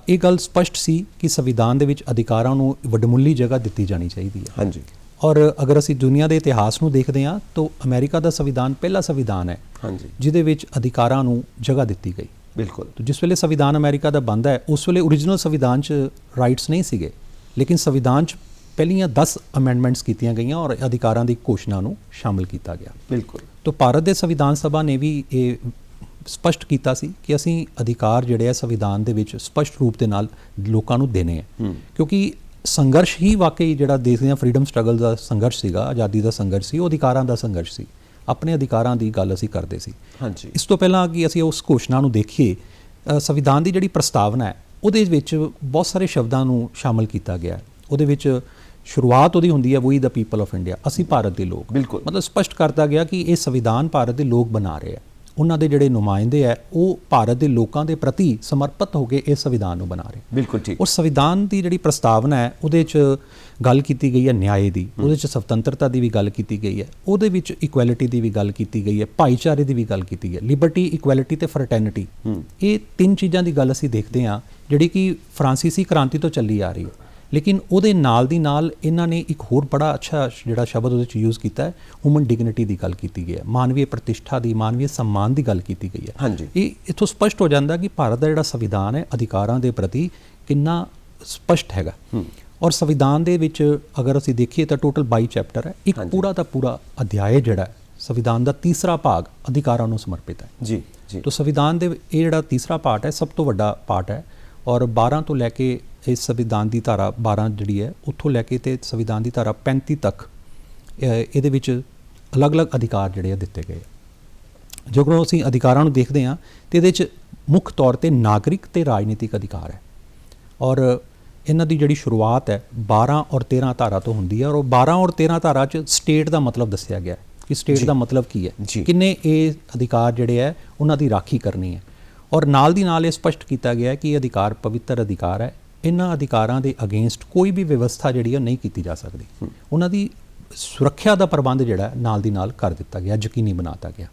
B: ਇਹ ਗੱਲ ਸਪਸ਼ਟ ਸੀ ਕਿ ਸੰਵਿਧਾਨ ਦੇ ਵਿੱਚ ਅਧਿਕਾਰਾਂ ਨੂੰ ਵੱਡਮੁੱਲੀ ਜਗ੍ਹਾ ਦਿੱਤੀ ਜਾਣੀ ਚਾਹੀਦੀ ਹੈ।
A: ਹਾਂਜੀ।
B: ਔਰ ਅਗਰ ਅਸੀਂ ਦੁਨੀਆ ਦੇ ਇਤਿਹਾਸ ਨੂੰ ਦੇਖਦੇ ਹਾਂ ਤਾਂ ਅਮਰੀਕਾ ਦਾ ਸੰਵਿਧਾਨ ਪਹਿਲਾ ਸੰਵਿਧਾਨ ਹੈ
A: ਹਾਂਜੀ
B: ਜਿਹਦੇ ਵਿੱਚ ਅਧਿਕਾਰਾਂ ਨੂੰ ਜਗ੍ਹਾ ਦਿੱਤੀ ਗਈ।
A: ਬਿਲਕੁਲ।
B: ਤਾਂ ਜਿਸ ਵੇਲੇ ਸੰਵਿਧਾਨ ਅਮਰੀਕਾ ਦਾ ਬਣਦਾ ਹੈ ਉਸ ਵੇਲੇ ਓਰੀਜਨਲ ਸੰਵਿਧਾਨ 'ਚ ਰਾਈਟਸ ਨਹੀਂ ਸੀਗੇ, ਲੇਕਿਨ ਸੰਵਿਧਾਨ 'ਚ ਪਹਿਲੀਆਂ 10 ਅਮੈਂਡਮੈਂਟਸ ਕੀਤੀਆਂ ਗਈਆਂ ਔਰ ਅਧਿਕਾਰਾਂ ਦੀ ਘੋਸ਼ਣਾ ਨੂੰ ਸ਼ਾਮਲ ਕੀਤਾ ਗਿਆ।
A: ਬਿਲਕੁਲ।
B: ਤਾਂ ਭਾਰਤ ਦੇ ਸੰਵਿਧਾਨ ਸਭਾ ਨੇ ਵੀ ਇਹ ਸਪਸ਼ਟ ਕੀਤਾ ਸੀ ਕਿ ਅਸੀਂ ਅਧਿਕਾਰ ਜਿਹੜੇ ਆ ਸੰਵਿਧਾਨ ਦੇ ਵਿੱਚ ਸਪਸ਼ਟ ਰੂਪ ਦੇ ਨਾਲ ਲੋਕਾਂ ਨੂੰ ਦੇਣੇ ਆ, ਕਿਉਂਕਿ ਸੰਘਰਸ਼ ਹੀ ਵਾਕਈ ਜਿਹੜਾ ਦੇਸ਼ ਦੀਆਂ ਫਰੀडम ਸਟਰਗਲ ਦਾ ਸੰਘਰਸ਼ ਸੀਗਾ, ਆਜ਼ਾਦੀ ਦਾ ਸੰਘਰਸ਼ ਸੀ, ਉਹ ਅਧਿਕਾਰਾਂ ਦਾ ਸੰਘਰਸ਼ ਸੀ। ਆਪਣੇ ਅਧਿਕਾਰਾਂ ਦੀ ਗੱਲ ਅਸੀਂ ਕਰਦੇ ਸੀ।
A: ਹਾਂਜੀ।
B: ਇਸ ਤੋਂ ਪਹਿਲਾਂ ਕਿ ਅਸੀਂ ਉਸ ਘੋਸ਼ਣਾ ਨੂੰ ਦੇਖੀਏ, ਸੰਵਿਧਾਨ ਦੀ ਜਿਹੜੀ ਪ੍ਰਸਤਾਵਨਾ ਹੈ ਉਹਦੇ ਵਿੱਚ ਬਹੁਤ ਸਾਰੇ ਸ਼ਬਦਾਂ ਨੂੰ ਸ਼ਾਮਲ ਕੀਤਾ ਗਿਆ। ਉਹਦੇ ਵਿੱਚ ਸ਼ੁਰੂਆਤ ਉਹਦੀ ਹੁੰਦੀ ਹੈ ਵੀ ਦਾ ਪੀਪਲ ਆਫ ਇੰਡੀਆ, ਅਸੀਂ ਭਾਰਤ ਦੇ ਲੋਕ।
A: ਬਿਲਕੁਲ।
B: ਮਤਲਬ ਸਪਸ਼ਟ ਕਰਤਾ ਗਿਆ ਕਿ ਇਹ ਸੰਵਿਧਾਨ ਭਾਰਤ ਦੇ ਲੋਕ ਬਣਾ ਰਹੇ ਆ, ਉਹਨਾਂ ਦੇ ਜਿਹੜੇ ਨੁਮਾਇੰਦੇ ਹੈ ਉਹ ਭਾਰਤ ਦੇ ਲੋਕਾਂ ਦੇ ਪ੍ਰਤੀ ਸਮਰਪਿਤ ਹੋ ਕੇ ਇਹ ਸੰਵਿਧਾਨ ਨੂੰ ਬਣਾ ਰਹੇ।
A: ਬਿਲਕੁਲ ਠੀਕ।
B: ਔਰ ਸੰਵਿਧਾਨ ਦੀ ਜਿਹੜੀ ਪ੍ਰਸਤਾਵਨਾ ਹੈ ਉਹਦੇ 'ਚ ਗੱਲ ਕੀਤੀ ਗਈ ਹੈ ਨਿਆਂ ਦੀ, ਉਹਦੇ 'ਚ ਸੁਤੰਤਰਤਾ ਦੀ ਵੀ ਗੱਲ ਕੀਤੀ ਗਈ ਹੈ, ਉਹਦੇ ਵਿੱਚ ਇਕੁਐਲਿਟੀ ਦੀ ਵੀ ਗੱਲ ਕੀਤੀ ਗਈ ਹੈ, ਭਾਈਚਾਰੇ ਦੀ ਵੀ ਗੱਲ ਕੀਤੀ ਗਈ ਹੈ, ਲਿਬਰਟੀ, ਇਕੁਐਲਿਟੀ ਤੇ ਫਰਟਰਨਿਟੀ। ਇਹ ਤਿੰਨ ਚੀਜ਼ਾਂ ਦੀ ਗੱਲ ਅਸੀਂ ਦੇਖਦੇ ਹਾਂ ਜਿਹੜੀ ਕਿ ਫਰਾਂਸੀਸੀ ਕ੍ਰਾਂਤੀ ਤੋਂ ਚੱਲੀ ਆ ਰਹੀ ਹੈ। ਲੇਕਿਨ ਉਹਦੇ ਨਾਲ ਦੀ ਨਾਲ ਇਹਨਾਂ ਨੇ ਇੱਕ ਹੋਰ ਬੜਾ ਅੱਛਾ ਜਿਹੜਾ ਸ਼ਬਦ ਉਹਦੇ 'ਚ ਯੂਜ਼ ਕੀਤਾ ਹੈ, ਹਿਊਮਨ ਡਿਗਨਿਟੀ ਦੀ ਗੱਲ ਕੀਤੀ ਗਈ ਹੈ, ਮਾਨਵੀ ਪ੍ਰਤਿਸ਼ਠਾ ਦੀ, ਮਾਨਵੀ ਸਨਮਾਨ ਦੀ ਗੱਲ ਕੀਤੀ ਗਈ ਹੈ।
A: ਹਾਂਜੀ।
B: ਇਹ ਇੱਥੋਂ ਸਪਸ਼ਟ ਹੋ ਜਾਂਦਾ ਕਿ ਭਾਰਤ ਦਾ ਜਿਹੜਾ ਸੰਵਿਧਾਨ ਹੈ ਅਧਿਕਾਰਾਂ ਦੇ ਪ੍ਰਤੀ ਕਿੰਨਾ ਸਪਸ਼ਟ ਹੈਗਾ। ਔਰ ਸੰਵਿਧਾਨ ਦੇ ਵਿੱਚ ਅਗਰ ਅਸੀਂ ਦੇਖੀਏ ਤਾਂ ਟੋਟਲ 22 ਚੈਪਟਰ ਹੈ। ਇੱਕ ਪੂਰਾ ਦਾ ਪੂਰਾ ਅਧਿਆਇ ਜਿਹੜਾ ਸੰਵਿਧਾਨ ਦਾ ਤੀਸਰਾ ਭਾਗ ਅਧਿਕਾਰਾਂ ਨੂੰ ਸਮਰਪਿਤ ਹੈ।
A: ਜੀ ਜੀ।
B: ਤਾਂ ਸੰਵਿਧਾਨ ਦੇ ਇਹ ਜਿਹੜਾ ਤੀਸਰਾ ਪਾਰਟ ਹੈ ਸਭ ਤੋਂ ਵੱਡਾ ਪਾਰਟ ਹੈ ਔਰ 12 ਤੋਂ ਲੈ ਕੇ ਇਸ ਸੰਵਿਧਾਨ ਦੀ ਧਾਰਾ 12 ਜਿਹੜੀ ਹੈ ਉੱਥੋਂ ਲੈ ਕੇ ਤੇ ਸੰਵਿਧਾਨ ਦੀ ਧਾਰਾ 35 ਤੱਕ ਇਹਦੇ ਵਿੱਚ ਅਲੱਗ-ਅਲੱਗ ਅਧਿਕਾਰ ਜਿਹੜੇ ਆ ਦਿੱਤੇ ਗਏ। ਜਦੋਂ ਅਸੀਂ ਅਧਿਕਾਰਾਂ ਨੂੰ ਦੇਖਦੇ ਹਾਂ ਤੇ ਇਹਦੇ 'ਚ ਮੁੱਖ ਤੌਰ ਤੇ ਨਾਗਰਿਕ ਤੇ ਰਾਜਨੀਤਿਕ ਅਧਿਕਾਰ ਹੈ ਔਰ ਇਹਨਾਂ ਦੀ ਜਿਹੜੀ ਸ਼ੁਰੂਆਤ ਹੈ 12 ਔਰ 13 ਧਾਰਾ ਤੋਂ ਹੁੰਦੀ ਹੈ ਔਰ ਉਹ 12 ਔਰ 13 ਧਾਰਾ 'ਚ ਸਟੇਟ ਦਾ ਮਤਲਬ ਦੱਸਿਆ ਗਿਆ ਕਿ ਸਟੇਟ ਦਾ ਮਤਲਬ ਕੀ ਹੈ, ਕਿੰਨੇ ਇਹ ਅਧਿਕਾਰ ਜਿਹੜੇ ਹੈ ਉਹਨਾਂ ਦੀ ਰਾਖੀ ਕਰਨੀ ਹੈ। ਔਰ ਨਾਲ ਦੀ ਨਾਲ ਇਹ ਸਪਸ਼ਟ ਕੀਤਾ ਗਿਆ ਕਿ ਇਹ ਅਧਿਕਾਰ ਪਵਿੱਤਰ ਅਧਿਕਾਰ ਹੈ, ਇਹਨਾਂ ਅਧਿਕਾਰਾਂ ਦੇ ਅਗੇਂਸਟ ਕੋਈ ਵੀ ਵਿਵਸਥਾ ਜਿਹੜੀ ਹੈ ਨਹੀਂ ਕੀਤੀ ਜਾ ਸਕਦੀ। ਉਹਨਾਂ ਦੀ ਸੁਰੱਖਿਆ ਦਾ ਪ੍ਰਬੰਧ ਜਿਹੜਾ ਨਾਲ ਦੀ ਨਾਲ ਕਰ ਦਿੱਤਾ ਗਿਆ, ਯਕੀਨੀ ਬਣਾਤਾ ਗਿਆ।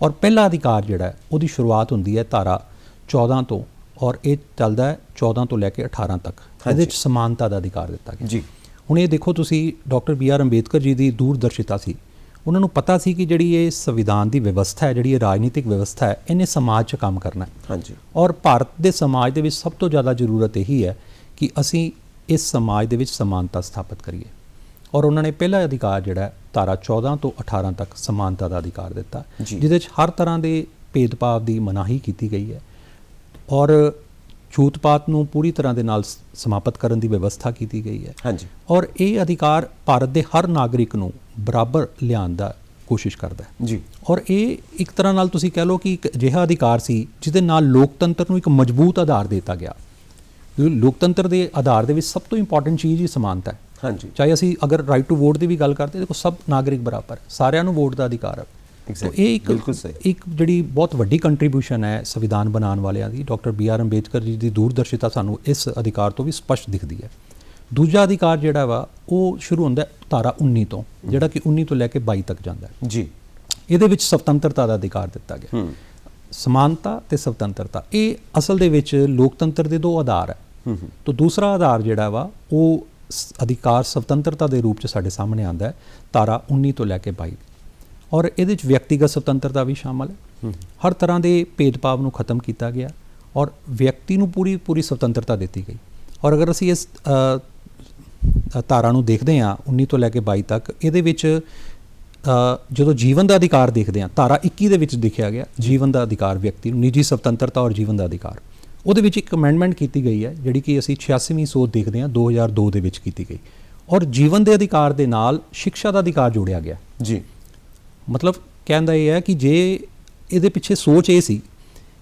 B: ਔਰ ਪਹਿਲਾ ਅਧਿਕਾਰ ਜਿਹੜਾ ਉਹਦੀ ਸ਼ੁਰੂਆਤ ਹੁੰਦੀ ਹੈ ਧਾਰਾ 14 ਤੋਂ ਔਰ ਇਹ ਚੱਲਦਾ ਹੈ 14 ਤੋਂ ਲੈ ਕੇ 18 ਤੱਕ। ਇਹਦੇ ਵਿੱਚ ਸਮਾਨਤਾ ਦਾ ਅਧਿਕਾਰ ਦਿੱਤਾ ਗਿਆ।
A: ਜੀ।
B: ਹੁਣ ਇਹ ਦੇਖੋ ਤੁਸੀਂ ਡਾਕਟਰ BR ਅੰਬੇਦਕਰ ਜੀ ਦੀ ਦੂਰਦਰਸ਼ਿਤਾ ਸੀ, ਉਹਨਾਂ ਨੂੰ ਪਤਾ ਸੀ ਕਿ ਜਿਹੜੀ ਇਹ ਸੰਵਿਧਾਨ ਦੀ ਵਿਵਸਥਾ ਹੈ, ਜਿਹੜੀ ਇਹ ਰਾਜਨੀਤਿਕ ਵਿਵਸਥਾ ਹੈ, ਇਹਨੇ ਸਮਾਜ 'ਚ ਕੰਮ ਕਰਨਾ ਹੈ। ਹਾਂਜੀ। ਔਰ ਭਾਰਤ ਦੇ ਸਮਾਜ ਦੇ ਵਿੱਚ ਸਭ ਤੋਂ ਜ਼ਿਆਦਾ ਜ਼ਰੂਰਤ ਇਹੀ ਹੈ ਕਿ ਅਸੀਂ ਇਸ ਸਮਾਜ ਦੇ ਵਿੱਚ ਸਮਾਨਤਾ ਸਥਾਪਿਤ ਕਰੀਏ। ਔਰ ਉਹਨਾਂ ਨੇ ਪਹਿਲਾ ਅਧਿਕਾਰ ਜਿਹੜਾ ਧਾਰਾ 14 ਤੋਂ 18 ਤੱਕ ਸਮਾਨਤਾ ਦਾ ਅਧਿਕਾਰ ਦਿੱਤਾ, ਜਿਹਦੇ ਵਿੱਚ ਹਰ ਤਰ੍ਹਾਂ ਦੇ ਭੇਦਭਾਵ ਦੀ ਮਨਾਹੀ ਕੀਤੀ ਗਈ ਹੈ ਔਰ ਛੂਤ-ਪਾਤ ਨੂੰ ਪੂਰੀ ਤਰ੍ਹਾਂ ਦੇ ਨਾਲ ਸਮਾਪਤ ਕਰਨ ਦੀ ਵਿਵਸਥਾ ਕੀਤੀ ਗਈ ਹੈ। ਹਾਂਜੀ। ਔਰ ਇਹ ਅਧਿਕਾਰ ਭਾਰਤ ਦੇ ਹਰ ਨਾਗਰਿਕ ਨੂੰ ਬਰਾਬਰ ਲਿਆਉਣ ਦਾ ਕੋਸ਼ਿਸ਼ ਕਰਦਾ ਹੈ। ਜੀ। ਔਰ ਇਹ ਇੱਕ ਤਰ੍ਹਾਂ ਨਾਲ ਤੁਸੀਂ ਕਹਿ ਲਓ ਕਿ ਇੱਕ ਅਜਿਹਾ ਅਧਿਕਾਰ ਸੀ ਜਿਹਦੇ ਨਾਲ ਲੋਕਤੰਤਰ ਨੂੰ ਇੱਕ ਮਜ਼ਬੂਤ ਆਧਾਰ ਦਿੱਤਾ ਗਿਆ। ਲੋਕਤੰਤਰ ਦੇ ਆਧਾਰ ਦੇ ਵਿੱਚ ਸਭ ਤੋਂ ਇੰਪੋਰਟੈਂਟ ਚੀਜ਼ ਹੀ ਸਮਾਨਤਾ ਹੈ। ਹਾਂਜੀ। ਚਾਹੇ ਅਸੀਂ ਅਗਰ ਰਾਈਟ ਟੂ ਵੋਟ ਦੀ ਵੀ ਗੱਲ ਕਰਦੇ ਦੇਖੋ ਸਭ ਨਾਗਰਿਕ ਬਰਾਬਰ, ਸਾਰਿਆਂ ਨੂੰ ਵੋਟ ਦਾ ਅਧਿਕਾਰ ਹੈ। ਇਹ ਇੱਕ ਜਿਹੜੀ ਬਹੁਤ ਵੱਡੀ ਕੰਟਰੀਬਿਊਸ਼ਨ ਹੈ ਸੰਵਿਧਾਨ ਬਣਾਉਣ ਵਾਲਿਆਂ ਦੀ, ਡਾਕਟਰ BR ਅੰਬੇਦਕਰ ਜੀ ਦੀ ਦੂਰਦਰਸ਼ਿਤਾ ਸਾਨੂੰ ਇਸ ਅਧਿਕਾਰ ਤੋਂ ਵੀ ਸਪਸ਼ਟ ਦਿਖਦੀ ਹੈ। ਦੂਜਾ ਅਧਿਕਾਰ ਜਿਹੜਾ ਵਾ ਉਹ ਸ਼ੁਰੂ ਹੁੰਦਾ ਧਾਰਾ 19 ਤੋਂ, ਜਿਹੜਾ ਕਿ 19 ਤੋਂ ਲੈ ਕੇ 22 ਤੱਕ ਜਾਂਦਾ ਹੈ। ਜੀ। ਇਹਦੇ ਵਿੱਚ ਸੁਤੰਤਰਤਾ ਦਾ ਅਧਿਕਾਰ ਦਿੱਤਾ ਗਿਆ। ਸਮਾਨਤਾ ਤੇ ਸੁਤੰਤਰਤਾ ਇਹ ਅਸਲ ਦੇ ਵਿੱਚ ਲੋਕਤੰਤਰ ਦੇ ਦੋ ਆਧਾਰ ਹੈ। ਤਾਂ ਦੂਸਰਾ ਆਧਾਰ ਜਿਹੜਾ ਵਾ ਉਹ ਅਧਿਕਾਰ ਸੁਤੰਤਰਤਾ ਦੇ ਰੂਪ 'ਚ ਸਾਡੇ ਸਾਹਮਣੇ ਆਉਂਦਾ ਹੈ ਧਾਰਾ 19 ਤੋਂ ਲੈ ਕੇ 22 ਔਰ ਇਹਦੇ 'ਚ ਵਿਅਕਤੀਗਤ ਸੁਤੰਤਰਤਾ ਵੀ ਸ਼ਾਮਲ ਹੈ। ਹਰ ਤਰ੍ਹਾਂ ਦੇ ਭੇਦਭਾਵ ਨੂੰ ਖਤਮ ਕੀਤਾ ਗਿਆ ਔਰ ਵਿਅਕਤੀ ਨੂੰ ਪੂਰੀ ਸੁਤੰਤਰਤਾ ਦਿੱਤੀ ਗਈ। ਔਰ ਅਗਰ ਅਸੀਂ ਇਸ ਧਾਰਾ ਨੂੰ ਦੇਖਦੇ ਹਾਂ 19 ਤੋਂ ਲੈ ਕੇ 22 ਤੱਕ, ਇਹਦੇ ਵਿੱਚ ਜਦੋਂ ਜੀਵਨ ਦਾ ਅਧਿਕਾਰ ਦੇਖਦੇ ਹਾਂ ਧਾਰਾ 21 ਦੇ ਵਿੱਚ ਲਿਖਿਆ ਗਿਆ ਜੀਵਨ ਦਾ ਅਧਿਕਾਰ, ਵਿਅਕਤੀ ਨੂੰ ਨਿੱਜੀ ਸੁਤੰਤਰਤਾ ਔਰ ਜੀਵਨ ਦਾ ਅਧਿਕਾਰ। ਉਹਦੇ ਵਿੱਚ ਇੱਕ ਅਮੈਂਡਮੈਂਟ ਕੀਤੀ ਗਈ ਹੈ ਜਿਹੜੀ ਕਿ ਅਸੀਂ 86ਵੀਂ ਸੋਧ ਦੇਖਦੇ ਹਾਂ 2002 ਦੇ ਵਿੱਚ ਕੀਤੀ ਗਈ ਔਰ ਜੀਵਨ ਦੇ ਅਧਿਕਾਰ ਦੇ ਨਾਲ ਸਿੱਖਿਆ ਦਾ ਅਧਿਕਾਰ ਜੋੜਿਆ ਗਿਆ। ਜੀ। ਮਤਲਬ ਕਹਿੰਦਾ ਇਹ ਹੈ ਕਿ ਜੇ ਇਹਦੇ ਪਿੱਛੇ ਸੋਚ ਇਹ ਸੀ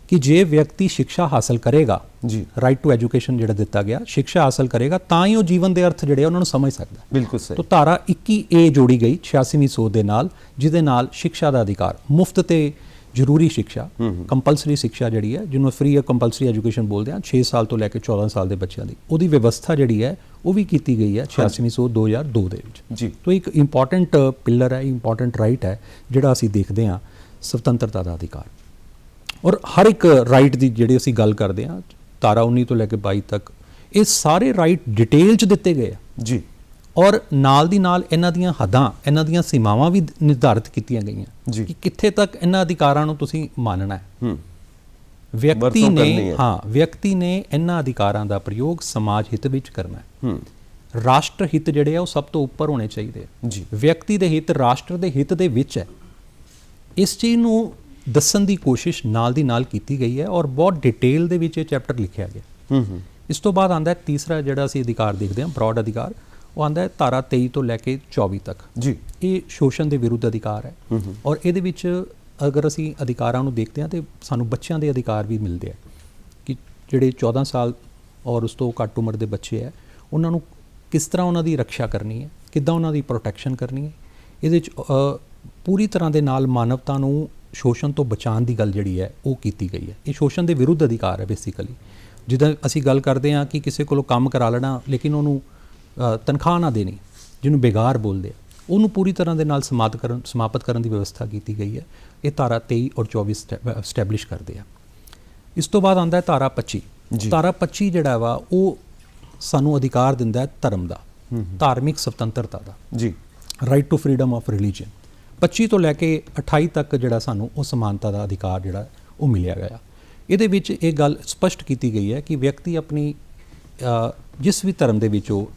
B: ਕਿ ਜੇ ਵਿਅਕਤੀ ਸਿੱਖਿਆ ਹਾਸਲ ਕਰੇਗਾ, ਜੀ, ਰਾਈਟ ਟੂ ਐਜੂਕੇਸ਼ਨ ਜਿਹੜਾ ਦਿੱਤਾ ਗਿਆ, ਸਿੱਖਿਆ ਹਾਸਲ ਕਰੇਗਾ ਤਾਂ ਹੀ ਉਹ ਜੀਵਨ ਦੇ ਅਰਥ ਜਿਹੜੇ ਉਹਨਾਂ ਨੂੰ ਸਮਝ ਸਕਦਾ। ਬਿਲਕੁਲ ਸਹੀ। ਤਾਂ ਧਾਰਾ 21A ਜੋੜੀ ਗਈ 86ਵੀਂ ਸੋਧ ਦੇ ਨਾਲ, ਜਿਹਦੇ ਨਾਲ ਸਿੱਖਿਆ ਦਾ ਅਧਿਕਾਰ, ਮੁਫਤ ਤੇ ਜ਼ਰੂਰੀ ਸਿੱਖਿਆ, ਕੰਪਲਸਰੀ ਸਿੱਖਿਆ ਜਿਹੜੀ ਹੈ ਜਿਹਨੂੰ ਫ੍ਰੀ ਕੰਪਲਸਰੀ ਐਜੂਕੇਸ਼ਨ ਬੋਲਦੇ ਹਾਂ 6 ਸਾਲ ਤੋਂ ਲੈ ਕੇ 14 ਸਾਲ ਦੇ ਬੱਚਿਆਂ ਦੀ, ਉਹਦੀ ਵਿਵਸਥਾ ਜਿਹੜੀ ਹੈ ਉਹ ਵੀ ਕੀਤੀ ਗਈ ਹੈ 86ਵੀਂ ਸੋਧ 2002 ਦੇ ਵਿੱਚ। ਜੀ। ਤਾਂ ਇੱਕ ਇੰਪੋਰਟੈਂਟ ਪਿਲਰ ਹੈ, ਇੰਪੋਰਟੈਂਟ ਰਾਈਟ ਹੈ ਜਿਹੜਾ ਅਸੀਂ ਦੇਖਦੇ ਹਾਂ ਸੁਤੰਤਰਤਾ ਦਾ ਅਧਿਕਾਰ। ਔਰ ਹਰ ਇੱਕ ਰਾਈਟ ਦੀ ਜਿਹੜੀ ਅਸੀਂ ਗੱਲ ਕਰਦੇ ਹਾਂ ਧਾਰਾ 19 ਤੋਂ ਲੈ ਕੇ 22 ਤੱਕ ਇਹ ਸਾਰੇ ਰਾਈਟ ਡਿਟੇਲ 'ਚ ਦਿੱਤੇ ਗਏ ਆ
A: ਜੀ।
B: ਔਰ ਨਾਲ ਦੀ ਨਾਲ ਇਹਨਾਂ ਦੀਆਂ ਹੱਦਾਂ, ਇਹਨਾਂ ਦੀਆਂ ਸੀਮਾਵਾਂ ਵੀ ਨਿਰਧਾਰਿਤ ਕੀਤੀਆਂ ਗਈਆਂ
A: ਜੀ।
B: ਕਿ ਕਿੱਥੇ ਤੱਕ ਇਹਨਾਂ ਅਧਿਕਾਰਾਂ ਨੂੰ ਤੁਸੀਂ ਮੰਨਣਾ ਹੈ। ਵਿਅਕਤੀ
A: ਵਰਤੋਂ ਕਰਨੀ
B: ਨੇ
A: ਹੈ।
B: ਵਿਅਕਤੀ ਨੇ ਇਹਨਾਂ ਅਧਿਕਾਰਾਂ ਦਾ ਪ੍ਰਯੋਗ ਸਮਾਜ ਹਿੱਤ ਵਿੱਚ ਕਰਨਾ ਹੈ। ਰਾਸ਼ਟਰ ਹਿੱਤ ਜਿਹੜੇ ਆ ਉਹ ਸਭ ਤੋਂ ਉੱਪਰ ਹੋਣੇ ਚਾਹੀਦੇ ਆ
A: ਜੀ।
B: ਵਿਅਕਤੀ ਦੇ ਹਿੱਤ ਰਾਸ਼ਟਰ ਦੇ ਹਿੱਤ ਦੇ ਵਿੱਚ ਹੈ। ਇਸ ਚੀਜ਼ ਨੂੰ ਦੱਸਣ ਦੀ ਕੋਸ਼ਿਸ਼ ਨਾਲ ਦੀ ਨਾਲ ਕੀਤੀ ਗਈ ਹੈ ਔਰ ਬਹੁਤ ਡਿਟੇਲ ਦੇ ਵਿੱਚ ਇਹ ਚੈਪਟਰ ਲਿਖਿਆ ਗਿਆ। ਇਸ ਤੋਂ ਬਾਅਦ ਆਉਂਦਾ ਹੈ ਤੀਸਰਾ ਜਿਹੜਾ ਅਸੀਂ ਅਧਿਕਾਰ ਦੇਖਦੇ ਹਾਂ, ਬ੍ਰੌਡ ਅਧਿਕਾਰ। ਉਹ ਆਉਂਦਾ ਹੈ ਧਾਰਾ 23 ਤੋਂ ਲੈ ਕੇ 24 ਤੱਕ
A: ਜੀ।
B: ਇਹ ਸ਼ੋਸ਼ਣ ਦੇ ਵਿਰੁੱਧ ਅਧਿਕਾਰ ਹੈ ਔਰ ਇਹਦੇ ਵਿੱਚ ਅਗਰ ਅਸੀਂ ਅਧਿਕਾਰਾਂ ਨੂੰ ਦੇਖਦੇ ਹਾਂ ਤੇ ਸਾਨੂੰ ਬੱਚਿਆਂ ਦੇ ਅਧਿਕਾਰ ਵੀ ਮਿਲਦੇ ਆ ਕਿ ਜਿਹੜੇ 14 ਸਾਲ ਔਰ ਉਸ ਤੋਂ ਘੱਟ ਉਮਰ ਦੇ ਬੱਚੇ ਹੈ ਉਹਨਾਂ ਨੂੰ ਕਿਸ ਤਰ੍ਹਾਂ ਉਹਨਾਂ ਦੀ ਰੱਖਿਆ ਕਰਨੀ ਹੈ, ਕਿੱਦਾਂ ਉਹਨਾਂ ਦੀ ਪ੍ਰੋਟੈਕਸ਼ਨ ਕਰਨੀ ਹੈ। ਇਹਦੇ ਵਿੱਚ ਪੂਰੀ ਤਰ੍ਹਾਂ ਦੇ ਨਾਲ ਮਾਨਵਤਾ ਨੂੰ ਸ਼ੋਸ਼ਣ ਤੋਂ ਬਚਾਉਣ ਦੀ ਗੱਲ ਜਿਹੜੀ ਹੈ ਉਹ ਕੀਤੀ ਗਈ ਹੈ। ਇਹ ਸ਼ੋਸ਼ਣ ਦੇ ਵਿਰੁੱਧ ਅਧਿਕਾਰ ਹੈ ਬੇਸਿਕਲੀ। ਜਿੱਦਾਂ ਅਸੀਂ ਗੱਲ ਕਰਦੇ ਹਾਂ ਕਿ ਕਿਸੇ ਕੋਲੋਂ ਕੰਮ ਕਰਾ ਲੈਣਾ ਲੇਕਿਨ ਉਹਨੂੰ ਤਨਖਾਹ ਨਾ ਦੇਣੀ, ਜਿਹਨੂੰ ਬੇਗਾਰ ਬੋਲਦੇ ਆ, ਉਹਨੂੰ ਪੂਰੀ ਤਰ੍ਹਾਂ ਦੇ ਨਾਲ ਸਮਾਪਤ ਕਰਨ ਦੀ ਵਿਵਸਥਾ ਕੀਤੀ ਗਈ ਹੈ। ਇਹ ਧਾਰਾ 23 ਔਰ 24 ਸਟੈਬਲਿਸ਼ ਕਰਦੇ ਆ। ਇਸ ਤੋਂ ਬਾਅਦ ਆਉਂਦਾ ਹੈ ਧਾਰਾ 25। ਧਾਰਾ 25 ਜਿਹੜਾ ਵਾ ਉਹ ਸਾਨੂੰ ਅਧਿਕਾਰ ਦਿੰਦਾ ਹੈ ਧਰਮ ਦਾ, ਧਾਰਮਿਕ ਸੁਤੰਤਰਤਾ ਦਾ
A: ਜੀ।
B: Right to freedom of religion. 25 ਤੋਂ ਲੈ ਕੇ 28 ਤੱਕ ਜਿਹੜਾ ਸਾਨੂੰ ਉਹ ਸਮਾਨਤਾ ਦਾ ਅਧਿਕਾਰ ਜਿਹੜਾ ਉਹ ਮਿਲਿਆ ਗਿਆ। ਇਹਦੇ ਵਿੱਚ ਇਹ ਗੱਲ ਸਪਸ਼ਟ ਕੀਤੀ ਗਈ ਹੈ ਕਿ ਵਿਅਕਤੀ ਆਪਣੀ ਜਿਸ ਵੀ ਧਰਮ ਦੇ ਵਿੱਚ ਉਹ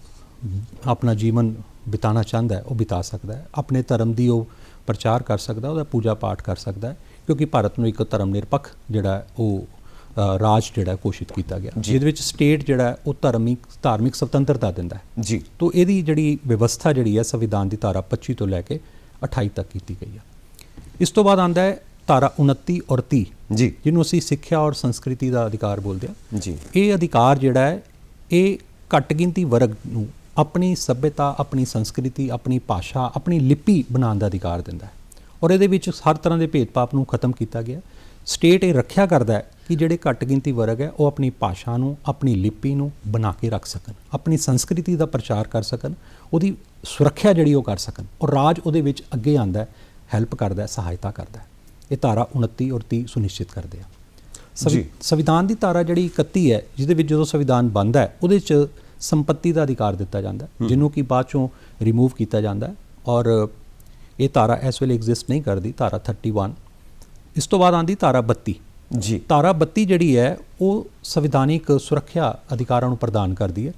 B: ਆਪਣਾ ਜੀਵਨ ਬਿਤਾਉਣਾ ਚਾਹੁੰਦਾ ਹੈ ਉਹ ਬਿਤਾ ਸਕਦਾ ਹੈ। ਆਪਣੇ ਧਰਮ ਦੀ ਉਹ ਪ੍ਰਚਾਰ ਕਰ ਸਕਦਾ, ਉਹਦਾ ਪੂਜਾ ਪਾਠ ਕਰ ਸਕਦਾ ਹੈ, ਕਿਉਂਕਿ ਭਾਰਤ ਨੂੰ ਇੱਕ ਧਰਮ ਨਿਰਪੱਖ ਜਿਹੜਾ ਉਹ ਰਾਜ ਜਿਹੜਾ ਘੋਸ਼ਿਤ ਕੀਤਾ ਗਿਆ, ਜਿਹਦੇ ਵਿੱਚ ਸਟੇਟ ਜਿਹੜਾ ਉਹ ਧਾਰਮਿਕ ਸੁਤੰਤਰਤਾ ਦਿੰਦਾ ਹੈ
A: ਜੀ।
B: ਤੋਂ ਇਹਦੀ ਜਿਹੜੀ ਵਿਵਸਥਾ ਜਿਹੜੀ ਹੈ ਸੰਵਿਧਾਨ ਦੀ ਧਾਰਾ 25 ਤੋਂ ਲੈ ਕੇ 28 ਤੱਕ ਕੀਤੀ ਗਈ ਹੈ। ਇਸ ਤੋਂ ਬਾਅਦ ਆਉਂਦਾ ਹੈ ਧਾਰਾ 29 ਔਰ 30
A: ਜੀ,
B: ਜਿਹਨੂੰ ਅਸੀਂ ਸਿੱਖਿਆ ਔਰ ਸੰਸਕ੍ਰਿਤੀ ਦਾ ਅਧਿਕਾਰ ਬੋਲਦੇ ਹਾਂ
A: ਜੀ।
B: ਇਹ ਅਧਿਕਾਰ ਜਿਹੜਾ ਹੈ ਇਹ ਘੱਟ ਗਿਣਤੀ ਵਰਗ ਨੂੰ ਆਪਣੀ ਸੱਭਿਅਤਾ, ਆਪਣੀ ਸੰਸਕ੍ਰਿਤੀ, ਆਪਣੀ ਭਾਸ਼ਾ, ਆਪਣੀ ਲਿਪੀ ਬਣਾਉਣ ਦਾ ਅਧਿਕਾਰ ਦਿੰਦਾ ਹੈ ਔਰ ਇਹਦੇ ਵਿੱਚ ਹਰ ਤਰ੍ਹਾਂ ਦੇ ਭੇਦਭਾਵ ਨੂੰ ਖਤਮ ਕੀਤਾ ਗਿਆ। ਸਟੇਟ ਇਹ ਰੱਖਿਆ ਕਰਦਾ ਹੈ ਕਿ ਜਿਹੜੇ ਘੱਟ ਗਿਣਤੀ ਵਰਗ ਹੈ ਉਹ ਆਪਣੀ ਭਾਸ਼ਾ ਨੂੰ, ਆਪਣੀ ਲਿਪੀ ਨੂੰ ਬਣਾ ਕੇ ਰੱਖ ਸਕਣ, ਆਪਣੀ ਸੰਸਕ੍ਰਿਤੀ ਦਾ ਪ੍ਰਚਾਰ ਕਰ ਸਕਣ, ਉਹਦੀ ਸੁਰੱਖਿਆ ਜਿਹੜੀ ਉਹ ਕਰ ਸਕਣ ਔਰ ਰਾਜ ਉਹਦੇ ਵਿੱਚ ਅੱਗੇ ਆਉਂਦਾ ਹੈ, ਹੈਲਪ ਕਰਦਾ ਹੈ, ਸਹਾਇਤਾ ਕਰਦਾ ਹੈ। ਇਹ ਧਾਰਾ 29 ਔਰ 30 ਸੁਨਿਸ਼ਚਿਤ ਕਰਦੇ ਆ। ਸੰਵਿਧਾਨ ਦੀ ਧਾਰਾ ਜਿਹੜੀ 31 ਹੈ, ਜਿਹਦੇ ਵਿੱਚ ਜਦੋਂ ਸੰਵਿਧਾਨ ਬਣਦਾ ਹੈ ਉਹਦੇ 'ਚ ਸੰਪत्ति ਦਾ ਅਧਿਕਾਰ ਦਿੱਤਾ ਜਾਂਦਾ ਹੈ, ਜਿਹਨੂੰ ਕਿ ਬਾਅਦ ਚੋਂ ਰਿਮੂਵ ਕੀਤਾ ਜਾਂਦਾ ਹੈ ਔਰ ਇਹ ਧਾਰਾ ਇਸ ਵੇਲੇ ਐਗਜ਼ਿਸਟ ਨਹੀਂ ਕਰਦੀ, ਧਾਰਾ 31। ਇਸ ਤੋਂ ਬਾਅਦ ਆਉਂਦੀ ਧਾਰਾ 32
A: ਜੀ।
B: ਧਾਰਾ 32 ਜਿਹੜੀ ਹੈ ਉਹ ਸੰਵਿਧਾਨਿਕ ਸੁਰੱਖਿਆ ਅਧਿਕਾਰਾਂ ਨੂੰ ਪ੍ਰਦਾਨ ਕਰਦੀ ਹੈ,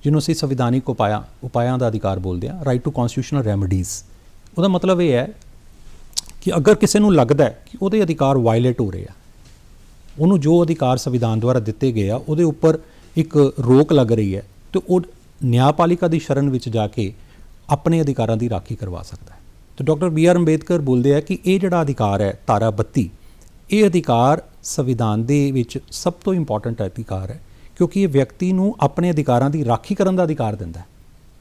B: ਜਿਹਨੂੰ ਅਸੀਂ ਸੰਵਿਧਾਨਿਕ ਉਪਾਇਆਂ ਦਾ ਅਧਿਕਾਰ ਬੋਲਦੇ ਹਾਂ, ਰਾਈਟ ਟੂ ਕਨਸਟੀਟਿਊਸ਼ਨਲ ਰੈਮਡੀਜ਼। ਉਹਦਾ ਮਤਲਬ ਇਹ ਹੈ ਕਿ ਅਗਰ ਕਿਸੇ ਨੂੰ ਲੱਗਦਾ ਹੈ ਕਿ ਉਹਦੇ ਅਧਿਕਾਰ ਵਾਇਲੇਟ ਹੋ ਰਹੇ ਆ, ਉਹਨੂੰ ਜੋ ਅਧਿਕਾਰ ਸੰਵਿਧਾਨ ਦੁਆਰਾ ਦਿੱਤੇ ਗਏ ਆ ਉਹਦੇ ਉੱਪਰ ਇੱਕ ਰੋਕ ਲੱਗ ਰਹੀ ਹੈ, ਤੇ ਉਹ ਨਿਆਂਪਾਲਿਕਾ ਦੀ ਸ਼ਰਨ ਵਿੱਚ ਜਾ ਕੇ ਆਪਣੇ ਅਧਿਕਾਰਾਂ ਦੀ ਰਾਖੀ ਕਰਵਾ ਸਕਦਾ ਹੈ। ਤੇ ਡਾਕਟਰ BR ਅੰਬੇਦਕਰ ਬੋਲਦੇ ਆ ਕਿ ਇਹ ਜਿਹੜਾ ਅਧਿਕਾਰ ਹੈ ਧਾਰਾ 32, ਇਹ ਅਧਿਕਾਰ ਸੰਵਿਧਾਨ ਦੇ ਵਿੱਚ ਸਭ ਤੋਂ ਇੰਪੋਰਟੈਂਟ ਅਧਿਕਾਰ ਹੈ, ਕਿਉਂਕਿ ਇਹ ਵਿਅਕਤੀ ਨੂੰ ਆਪਣੇ ਅਧਿਕਾਰਾਂ ਦੀ ਰਾਖੀ ਕਰਨ ਦਾ ਅਧਿਕਾਰ ਦਿੰਦਾ ਹੈ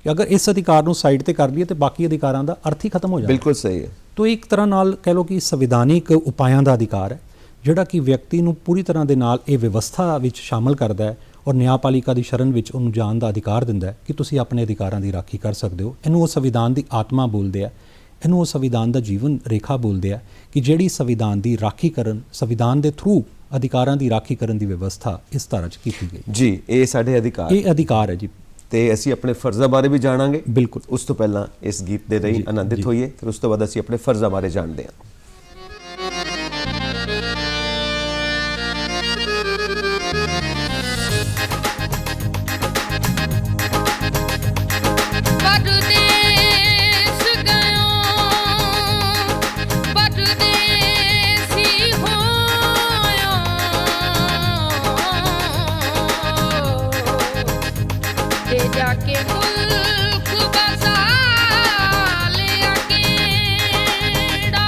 B: ਕਿ ਅਗਰ ਇਸ ਅਧਿਕਾਰ ਨੂੰ ਸਾਈਡ ਤੇ ਕਰ ਲਈਏ ਤੇ ਬਾਕੀ ਅਧਿਕਾਰਾਂ ਦਾ ਅਰਥ ਹੀ ਖਤਮ ਹੋ ਜਾਂਦਾ।
A: ਬਿਲਕੁਲ ਸਹੀ ਹੈ।
B: ਤੋ ਇੱਕ ਤਰ੍ਹਾਂ ਨਾਲ ਕਹਿ ਲਓ ਕਿ ਸੰਵਿਧਾਨਿਕ ਉਪਾਇਆਂ ਦਾ ਅਧਿਕਾਰ ਹੈ, ਜਿਹੜਾ ਕਿ ਵਿਅਕਤੀ ਨੂੰ ਪੂਰੀ ਤਰ੍ਹਾਂ ਦੇ ਨਾਲ ਇਹ ਵਿਵਸਥਾ ਵਿੱਚ ਸ਼ਾਮਲ ਕਰਦਾ ਹੈ ਔਰ ਨਿਆਂਪਾਲਿਕਾ ਦੀ ਸ਼ਰਨ ਵਿੱਚ ਉਹਨੂੰ ਜਾਣ ਦਾ ਅਧਿਕਾਰ ਦਿੰਦਾ ਹੈ ਕਿ ਤੁਸੀਂ ਆਪਣੇ ਅਧਿਕਾਰਾਂ ਦੀ ਰਾਖੀ ਕਰ ਸਕਦੇ ਹੋ। ਇਹਨੂੰ ਉਹ ਸੰਵਿਧਾਨ ਦੀ ਆਤਮਾ ਬੋਲਦੇ ਆ, ਇਹਨੂੰ ਉਹ ਸੰਵਿਧਾਨ ਦਾ ਜੀਵਨ ਰੇਖਾ ਬੋਲਦੇ ਆ ਕਿ ਜਿਹੜੀ ਸੰਵਿਧਾਨ ਦੀ ਰਾਖੀ ਕਰਨ, ਸੰਵਿਧਾਨ ਦੇ ਥਰੂ ਅਧਿਕਾਰਾਂ ਦੀ ਰਾਖੀ ਕਰਨ ਦੀ ਵਿਵਸਥਾ ਇਸ ਧਾਰਾ 'ਚ ਕੀਤੀ ਗਈ
A: ਜੀ। ਇਹ ਸਾਡੇ ਅਧਿਕਾਰ,
B: ਇਹ ਅਧਿਕਾਰ ਹੈ ਜੀ।
A: ਤੇ ਅਸੀਂ ਆਪਣੇ ਫਰਜ਼ਾਂ ਬਾਰੇ ਵੀ ਜਾਣਾਂਗੇ।
B: ਬਿਲਕੁਲ।
A: ਉਸ ਤੋਂ ਪਹਿਲਾਂ ਇਸ ਗੀਤ ਦੇ ਰਹੀ ਆਨੰਦਿਤ ਹੋਈਏ, ਫਿਰ ਉਸ ਤੋਂ ਬਾਅਦ ਅਸੀਂ ਆਪਣੇ ਫਰਜ਼ਾਂ ਬਾਰੇ ਜਾਣਦੇ ਹਾਂ।
C: जाके मुल्क बसा लिया केड़ा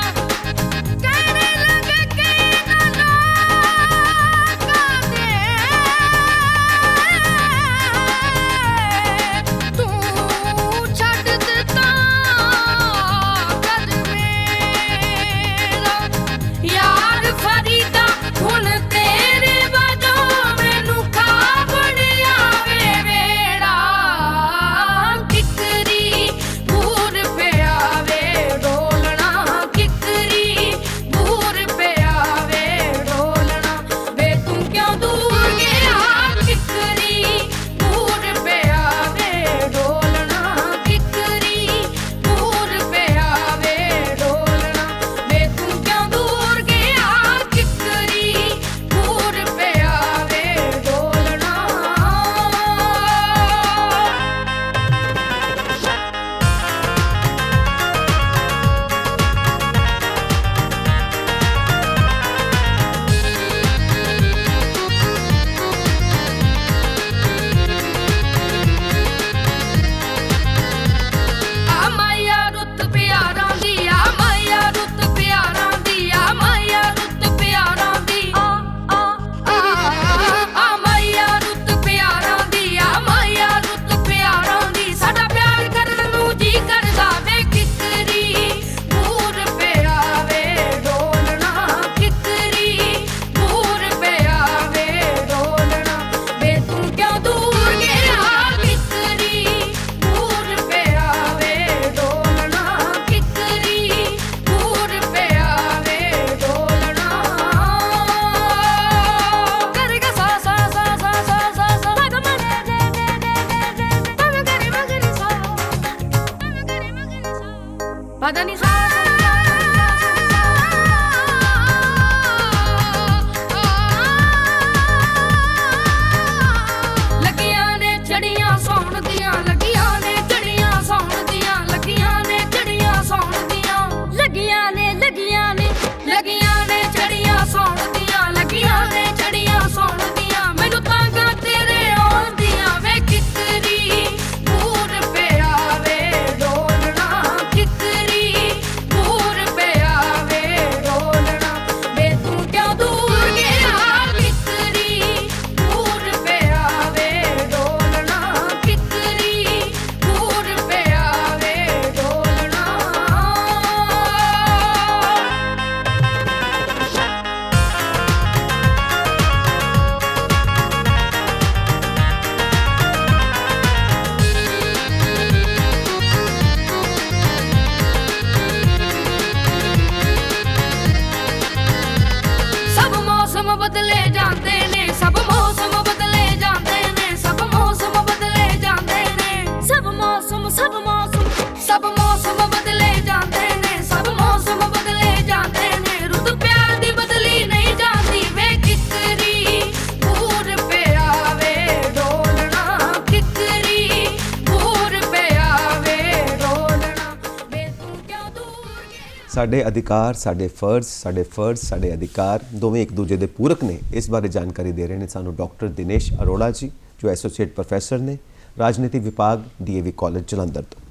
A: ਸਾਡੇ ਅਧਿਕਾਰ, ਸਾਡੇ ਫਰਜ਼ ਸਾਡੇ ਅਧਿਕਾਰ ਦੋਵੇਂ ਇੱਕ ਦੂਜੇ ਦੇ ਪੂਰਕ ਨੇ। ਇਸ ਬਾਰੇ ਜਾਣਕਾਰੀ ਦੇ ਰਹੇ ਨੇ ਸਾਨੂੰ ਡਾਕਟਰ ਦਿਨੇਸ਼ ਅਰੋੜਾ ਜੀ, ਜੋ ਐਸੋਸੀਏਟ ਪ੍ਰੋਫੈਸਰ ਨੇ ਰਾਜਨੀਤੀ ਵਿਭਾਗ DAV ਕਾਲਜ ਜਲੰਧਰ ਤੋਂ।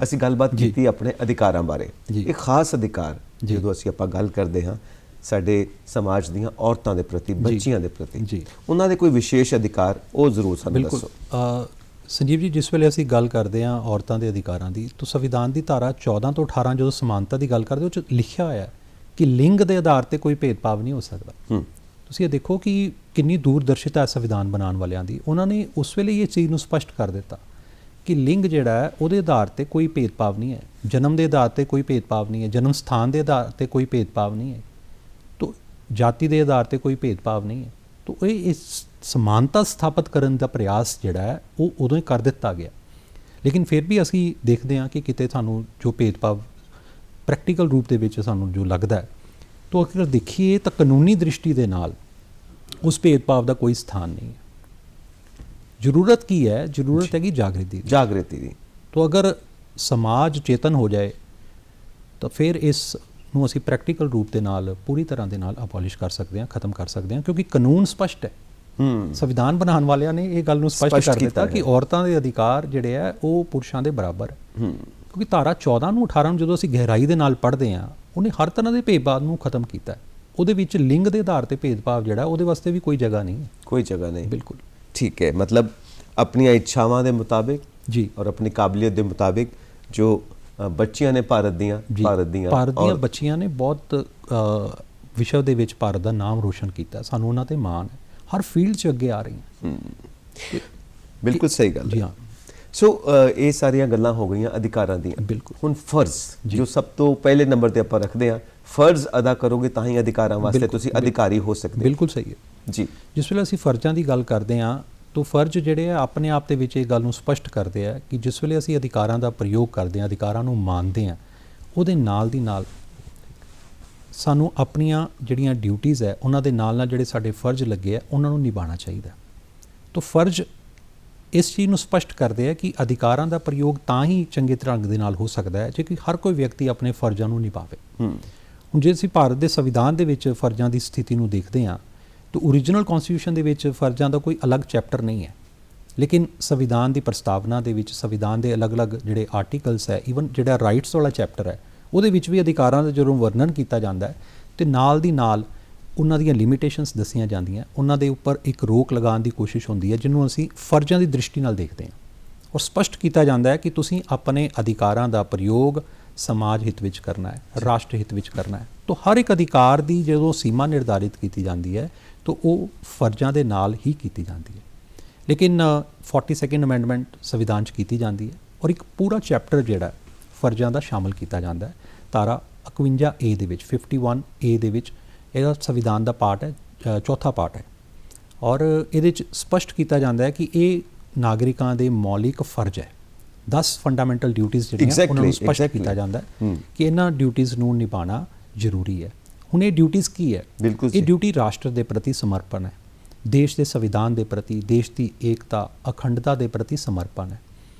A: ਅਸੀਂ ਗੱਲਬਾਤ ਕੀਤੀ ਆਪਣੇ ਅਧਿਕਾਰਾਂ ਬਾਰੇ। ਇੱਕ ਖਾਸ ਅਧਿਕਾਰ ਜਦੋਂ ਅਸੀਂ ਆਪਾਂ ਗੱਲ ਕਰਦੇ ਹਾਂ ਸਾਡੇ ਸਮਾਜ ਦੀਆਂ ਔਰਤਾਂ ਦੇ ਪ੍ਰਤੀ, ਬੱਚੀਆਂ ਦੇ ਪ੍ਰਤੀ, ਉਹਨਾਂ ਦੇ ਕੋਈ ਵਿਸ਼ੇਸ਼ ਅਧਿਕਾਰ, ਉਹ ਜ਼ਰੂਰ ਸਾਨੂੰ ਦੱਸੋ।
B: ਸੰਜੀਵ ਜੀ, ਜਿਸ ਵੇਲੇ ਅਸੀਂ ਗੱਲ ਕਰਦੇ ਹਾਂ ਔਰਤਾਂ ਦੇ ਅਧਿਕਾਰਾਂ ਦੀ, ਤਾਂ ਸੰਵਿਧਾਨ ਦੀ ਧਾਰਾ 14 ਤੋਂ 18 ਜਦੋਂ ਸਮਾਨਤਾ ਦੀ ਗੱਲ ਕਰਦੇ, ਉਹ 'ਚ ਲਿਖਿਆ ਹੋਇਆ ਹੈ ਕਿ ਲਿੰਗ ਦੇ ਆਧਾਰ ਤੇ ਕੋਈ ਭੇਦਭਾਵ ਨਹੀਂ ਹੋ ਸਕਦਾ। ਤੁਸੀਂ ਇਹ ਦੇਖੋ ਕਿ ਕਿੰਨੀ ਦੂਰਦਰਸ਼ਿਤਾ ਹੈ ਸੰਵਿਧਾਨ ਬਣਾਉਣ ਵਾਲਿਆਂ ਦੀ। ਉਹਨਾਂ ਨੇ ਉਸ ਵੇਲੇ ਇਹ ਚੀਜ਼ ਨੂੰ ਸਪਸ਼ਟ ਕਰ ਦਿੱਤਾ ਕਿ ਲਿੰਗ ਜਿਹੜਾ ਹੈ ਉਹਦੇ ਆਧਾਰ ਤੇ ਕੋਈ ਭੇਦਭਾਵ ਨਹੀਂ ਹੈ, ਜਨਮ ਦੇ ਆਧਾਰ ਤੇ ਕੋਈ ਭੇਦਭਾਵ ਨਹੀਂ ਹੈ, ਜਨਮ ਸਥਾਨ ਦੇ ਆਧਾਰ ਤੇ ਕੋਈ ਭੇਦਭਾਵ ਨਹੀਂ ਹੈ, ਤੋ ਜਾਤੀ ਦੇ ਆਧਾਰ ਤੇ ਕੋਈ ਭੇਦਭਾਵ ਨਹੀਂ ਹੈ। ਤੋ ਇਹ ਇਸ ਸਮਾਨਤਾ ਸਥਾਪਿਤ ਕਰਨ ਦਾ ਪ੍ਰਯਾਸ ਜਿਹੜਾ ਹੈ ਉਹ ਉਦੋਂ ਹੀ ਕਰ ਦਿੱਤਾ ਗਿਆ। ਲੇਕਿਨ ਫਿਰ ਵੀ ਅਸੀਂ ਦੇਖਦੇ ਹਾਂ ਕਿ ਕਿਤੇ ਸਾਨੂੰ ਜੋ ਭੇਦਭਾਵ ਪ੍ਰੈਕਟੀਕਲ ਰੂਪ ਦੇ ਵਿੱਚ ਸਾਨੂੰ ਜੋ ਲੱਗਦਾ ਹੈ, ਤੋ ਅਗਰ ਦੇਖੀਏ ਤਾਂ ਕਾਨੂੰਨੀ ਦ੍ਰਿਸ਼ਟੀ ਦੇ ਨਾਲ ਉਸ ਭੇਦਭਾਵ ਦਾ ਕੋਈ ਸਥਾਨ ਨਹੀਂ ਹੈ। ਜ਼ਰੂਰਤ ਕੀ ਹੈ? ਜ਼ਰੂਰਤ ਹੈਗੀ ਜਾਗ੍ਰਿਤੀ ਦੀ। ਤੋ ਅਗਰ ਸਮਾਜ ਚੇਤਨ ਹੋ ਜਾਏ ਤਾਂ ਫਿਰ ਇਸ ਨੂੰ ਅਸੀਂ ਪ੍ਰੈਕਟੀਕਲ ਰੂਪ ਦੇ ਨਾਲ ਪੂਰੀ ਤਰ੍ਹਾਂ ਦੇ ਨਾਲ ਅਬੋਲਿਸ਼ ਕਰ ਸਕਦੇ ਹਾਂ, ਖਤਮ ਕਰ ਸਕਦੇ ਹਾਂ, ਕਿਉਂਕਿ ਕਾਨੂੰਨ ਸਪਸ਼ਟ ਹੈ। ਸੰਵਿਧਾਨ ਬਣਾਉਣ ਵਾਲਿਆਂ ਨੇ ਇਹ ਗੱਲ ਨੂੰ ਸਪਸ਼ਟ ਕਰ ਦਿੱਤਾ ਕਿ ਔਰਤਾਂ ਦੇ ਅਧਿਕਾਰ ਜਿਹੜੇ ਆ ਉਹ ਪੁਰਸ਼ਾਂ ਦੇ ਬਰਾਬਰ ਹੈ। ਕਿਉਂਕਿ ਧਾਰਾ 14 ਨੂੰ 18 ਨੂੰ ਜਦੋਂ ਅਸੀਂ ਗਹਿਰਾਈ ਦੇ ਨਾਲ ਪੜ੍ਹਦੇ ਹਾਂ, ਉਹਨੇ ਹਰ ਤਰ੍ਹਾਂ ਦੇ ਭੇਦਭਾਵ ਨੂੰ ਖਤਮ ਕੀਤਾ। ਉਹਦੇ ਵਿੱਚ ਲਿੰਗ ਦੇ ਆਧਾਰ ਤੇ ਭੇਦਭਾਵ ਜਿਹੜਾ ਉਹਦੇ ਵਾਸਤੇ ਵੀ ਕੋਈ ਜਗ੍ਹਾ ਨਹੀਂ ਹੈ।
A: ਕੋਈ ਜਗ੍ਹਾ ਨਹੀਂ,
B: ਬਿਲਕੁਲ
A: ਠੀਕ ਹੈ। ਮਤਲਬ ਆਪਣੀਆਂ ਇੱਛਾਵਾਂ ਦੇ ਮੁਤਾਬਿਕ ਜੀ ਔਰ ਆਪਣੀ ਕਾਬਲੀਅਤ ਦੇ ਮੁਤਾਬਿਕ ਜੋ ਬੱਚੀਆਂ ਨੇ ਭਾਰਤ ਦੀਆਂ ਬੱਚੀਆਂ ਨੇ ਬਹੁਤ ਵਿਸ਼ਵ ਦੇ ਵਿੱਚ ਭਾਰਤ ਦਾ ਨਾਮ ਰੋਸ਼ਨ ਕੀਤਾ। ਸਾਨੂੰ ਉਹਨਾਂ ਤੇ ਮਾਣ ਹੈ, ਹਰ ਫੀਲਡ 'ਚ ਅੱਗੇ ਆ ਰਹੀਆਂ। ਬਿਲਕੁਲ ਸਹੀ ਗੱਲ ਜੀ। ਹਾਂ, ਸੋ ਇਹ ਸਾਰੀਆਂ ਗੱਲਾਂ ਹੋ ਗਈਆਂ ਅਧਿਕਾਰਾਂ ਦੀਆਂ। ਬਿਲਕੁਲ। ਹੁਣ ਫਰਜ਼ ਜੋ ਸਭ ਤੋਂ ਪਹਿਲੇ ਨੰਬਰ ਤੇ ਆਪਾਂ ਰੱਖਦੇ ਹਾਂ, ਫਰਜ਼ ਅਦਾ ਕਰੋਗੇ ਤਾਂ ਹੀ ਅਧਿਕਾਰਾਂ ਵਾਸਤੇ ਤੁਸੀਂ ਅਧਿਕਾਰੀ ਹੋ ਸਕਦੇ।
B: ਬਿਲਕੁਲ ਸਹੀ ਹੈ ਜੀ। ਜਿਸ ਵੇਲੇ ਅਸੀਂ ਫਰਜ਼ਾਂ ਦੀ ਗੱਲ ਕਰਦੇ ਹਾਂ ਤਾਂ ਫਰਜ਼ ਜਿਹੜੇ ਆ ਆਪਣੇ ਆਪ ਦੇ ਵਿੱਚ ਇਹ ਗੱਲ ਨੂੰ ਸਪਸ਼ਟ ਕਰਦੇ ਆ ਕਿ ਜਿਸ ਵੇਲੇ ਅਸੀਂ ਅਧਿਕਾਰਾਂ ਦਾ ਪ੍ਰਯੋਗ ਕਰਦੇ ਹਾਂ, ਅਧਿਕਾਰਾਂ ਨੂੰ ਮੰਨਦੇ ਹਾਂ, ਉਹਦੇ ਨਾਲ ਦੀ ਨਾਲ ਸਾਨੂੰ ਆਪਣੀਆਂ ਜਿਹੜੀਆਂ ਡਿਊਟੀਜ਼ ਹੈ ਉਹਨਾਂ ਦੇ ਨਾਲ ਜਿਹੜੇ ਸਾਡੇ ਫਰਜ਼ ਲੱਗੇ ਆ ਉਹਨਾਂ ਨੂੰ ਨਿਭਾਉਣਾ ਚਾਹੀਦਾ। ਤਾਂ ਫਰਜ਼ ਇਸ ਚੀਜ਼ ਨੂੰ ਸਪਸ਼ਟ ਕਰਦੇ ਆ ਕਿ ਅਧਿਕਾਰਾਂ ਦਾ ਪ੍ਰਯੋਗ ਤਾਂ ਹੀ ਚੰਗੇ ਢੰਗ ਦੇ ਨਾਲ ਹੋ ਸਕਦਾ ਹੈ ਜੇ ਕਿ ਹਰ ਕੋਈ ਵਿਅਕਤੀ ਆਪਣੇ ਫਰਜ਼ਾਂ ਨੂੰ ਨਿਭਾਵੇ। ਹੁਣ ਜੇ ਅਸੀਂ ਭਾਰਤ ਦੇ ਸੰਵਿਧਾਨ ਦੇ ਵਿੱਚ ਫਰਜ਼ਾਂ ਦੀ ਸਥਿਤੀ ਨੂੰ ਦੇਖਦੇ ਹਾਂ ਤਾਂ ਓਰੀਜਨਲ ਕਨਸਟੀਟਿਊਸ਼ਨ ਦੇ ਵਿੱਚ ਫਰਜ਼ਾਂ ਦਾ ਕੋਈ ਅਲੱਗ ਚੈਪਟਰ ਨਹੀਂ ਹੈ, ਲੇਕਿਨ ਸੰਵਿਧਾਨ ਦੀ ਪ੍ਰਸਤਾਵਨਾ ਦੇ ਵਿੱਚ ਸੰਵਿਧਾਨ ਦੇ ਅਲੱਗ-ਅਲੱਗ ਜਿਹੜੇ ਆਰਟੀਕਲਸ ਹੈ, ਈਵਨ ਜਿਹੜਾ ਰਾਈਟਸ ਵਾਲਾ ਚੈਪਟਰ ਹੈ, ਉਹਦੇ ਵਿੱਚ ਵੀ ਅਧਿਕਾਰਾਂ ਦਾ ਜਦੋਂ ਵਰਣਨ ਕੀਤਾ ਜਾਂਦਾ ਹੈ ਤੇ ਨਾਲ ਦੀ ਨਾਲ ਉਹਨਾਂ ਦੀਆਂ ਲਿਮਿਟੇਸ਼ਨਸ ਦੱਸੀਆਂ ਜਾਂਦੀਆਂ, ਉਹਨਾਂ ਦੇ ਉੱਪਰ ਇੱਕ ਰੋਕ ਲਗਾਉਣ ਦੀ ਕੋਸ਼ਿਸ਼ ਹੁੰਦੀ ਹੈ ਜਿਹਨੂੰ ਅਸੀਂ ਫਰਜ਼ਾਂ ਦੀ ਦ੍ਰਿਸ਼ਟੀ ਨਾਲ ਦੇਖਦੇ ਹਾਂ। ਔਰ ਸਪਸ਼ਟ ਕੀਤਾ ਜਾਂਦਾ ਹੈ ਕਿ ਤੁਸੀਂ ਆਪਣੇ ਅਧਿਕਾਰਾਂ ਦਾ ਪ੍ਰਯੋਗ ਸਮਾਜ ਹਿੱਤ ਵਿੱਚ ਕਰਨਾ ਹੈ, ਰਾਸ਼ਟਰ ਹਿੱਤ ਵਿੱਚ ਕਰਨਾ ਹੈ। ਤਾਂ ਹਰ ਇੱਕ ਅਧਿਕਾਰ ਦੀ ਜਦੋਂ ਸੀਮਾ ਨਿਰਧਾਰਿਤ ਕੀਤੀ ਜਾਂਦੀ ਹੈ ਤਾਂ ਉਹ ਫਰਜ਼ਾਂ ਦੇ ਨਾਲ ਹੀ ਕੀਤੀ ਜਾਂਦੀ ਹੈ। ਲੇਕਿਨ 42 ਅਮੈਂਡਮੈਂਟ ਸੰਵਿਧਾਨ 'ਚ ਕੀਤੀ ਜਾਂਦੀ ਹੈ ਔਰ ਇੱਕ ਪੂਰਾ ਚੈਪਟਰ ਜਿਹੜਾ ਫਰਜ਼ਾਂ ਦਾ ਸ਼ਾਮਲ ਕੀਤਾ ਜਾਂਦਾ ਹੈ ਧਾਰਾ 51A ਦੇ ਵਿੱਚ, 51A ਦੇ ਵਿੱਚ। ਇਹਦਾ ਸੰਵਿਧਾਨ ਦਾ ਪਾਰਟ ਹੈ, ਚੌਥਾ ਪਾਰਟ ਹੈ ਔਰ ਇਹਦੇ 'ਚ ਸਪਸ਼ਟ ਕੀਤਾ ਜਾਂਦਾ ਹੈ ਕਿ ਇਹ ਨਾਗਰਿਕਾਂ ਦੇ ਮੌਲਿਕ ਫਰਜ਼ ਹੈ। 10 ਫੰਡਾਮੈਂਟਲ ਡਿਊਟੀਜ਼ ਜਿਹੜੀਆਂ ਉਹਨਾਂ ਨੂੰ ਸਪਸ਼ਟ ਕੀਤਾ ਜਾਂਦਾ ਹੈ ਕਿ ਇਹਨਾਂ ਡਿਊਟੀਜ਼ ਨੂੰ ਨਿਭਾਉਣਾ ਜ਼ਰੂਰੀ ਹੈ। ਹੁਣ ਇਹ ਡਿਊਟੀਜ਼ ਕੀ ਹੈ? ਇਹ ਡਿਊਟੀ ਰਾਸ਼ਟਰ ਦੇ ਪ੍ਰਤੀ ਸਮਰਪਣ ਹੈ, ਦੇਸ਼ ਦੇ ਸੰਵਿਧਾਨ ਦੇ ਪ੍ਰਤੀ, ਦੇਸ਼ ਦੀ ਏਕਤਾ ਅਖੰਡਤਾ ਦੇ ਪ੍ਰਤੀ ਸਮਰਪਣ ਹੈ।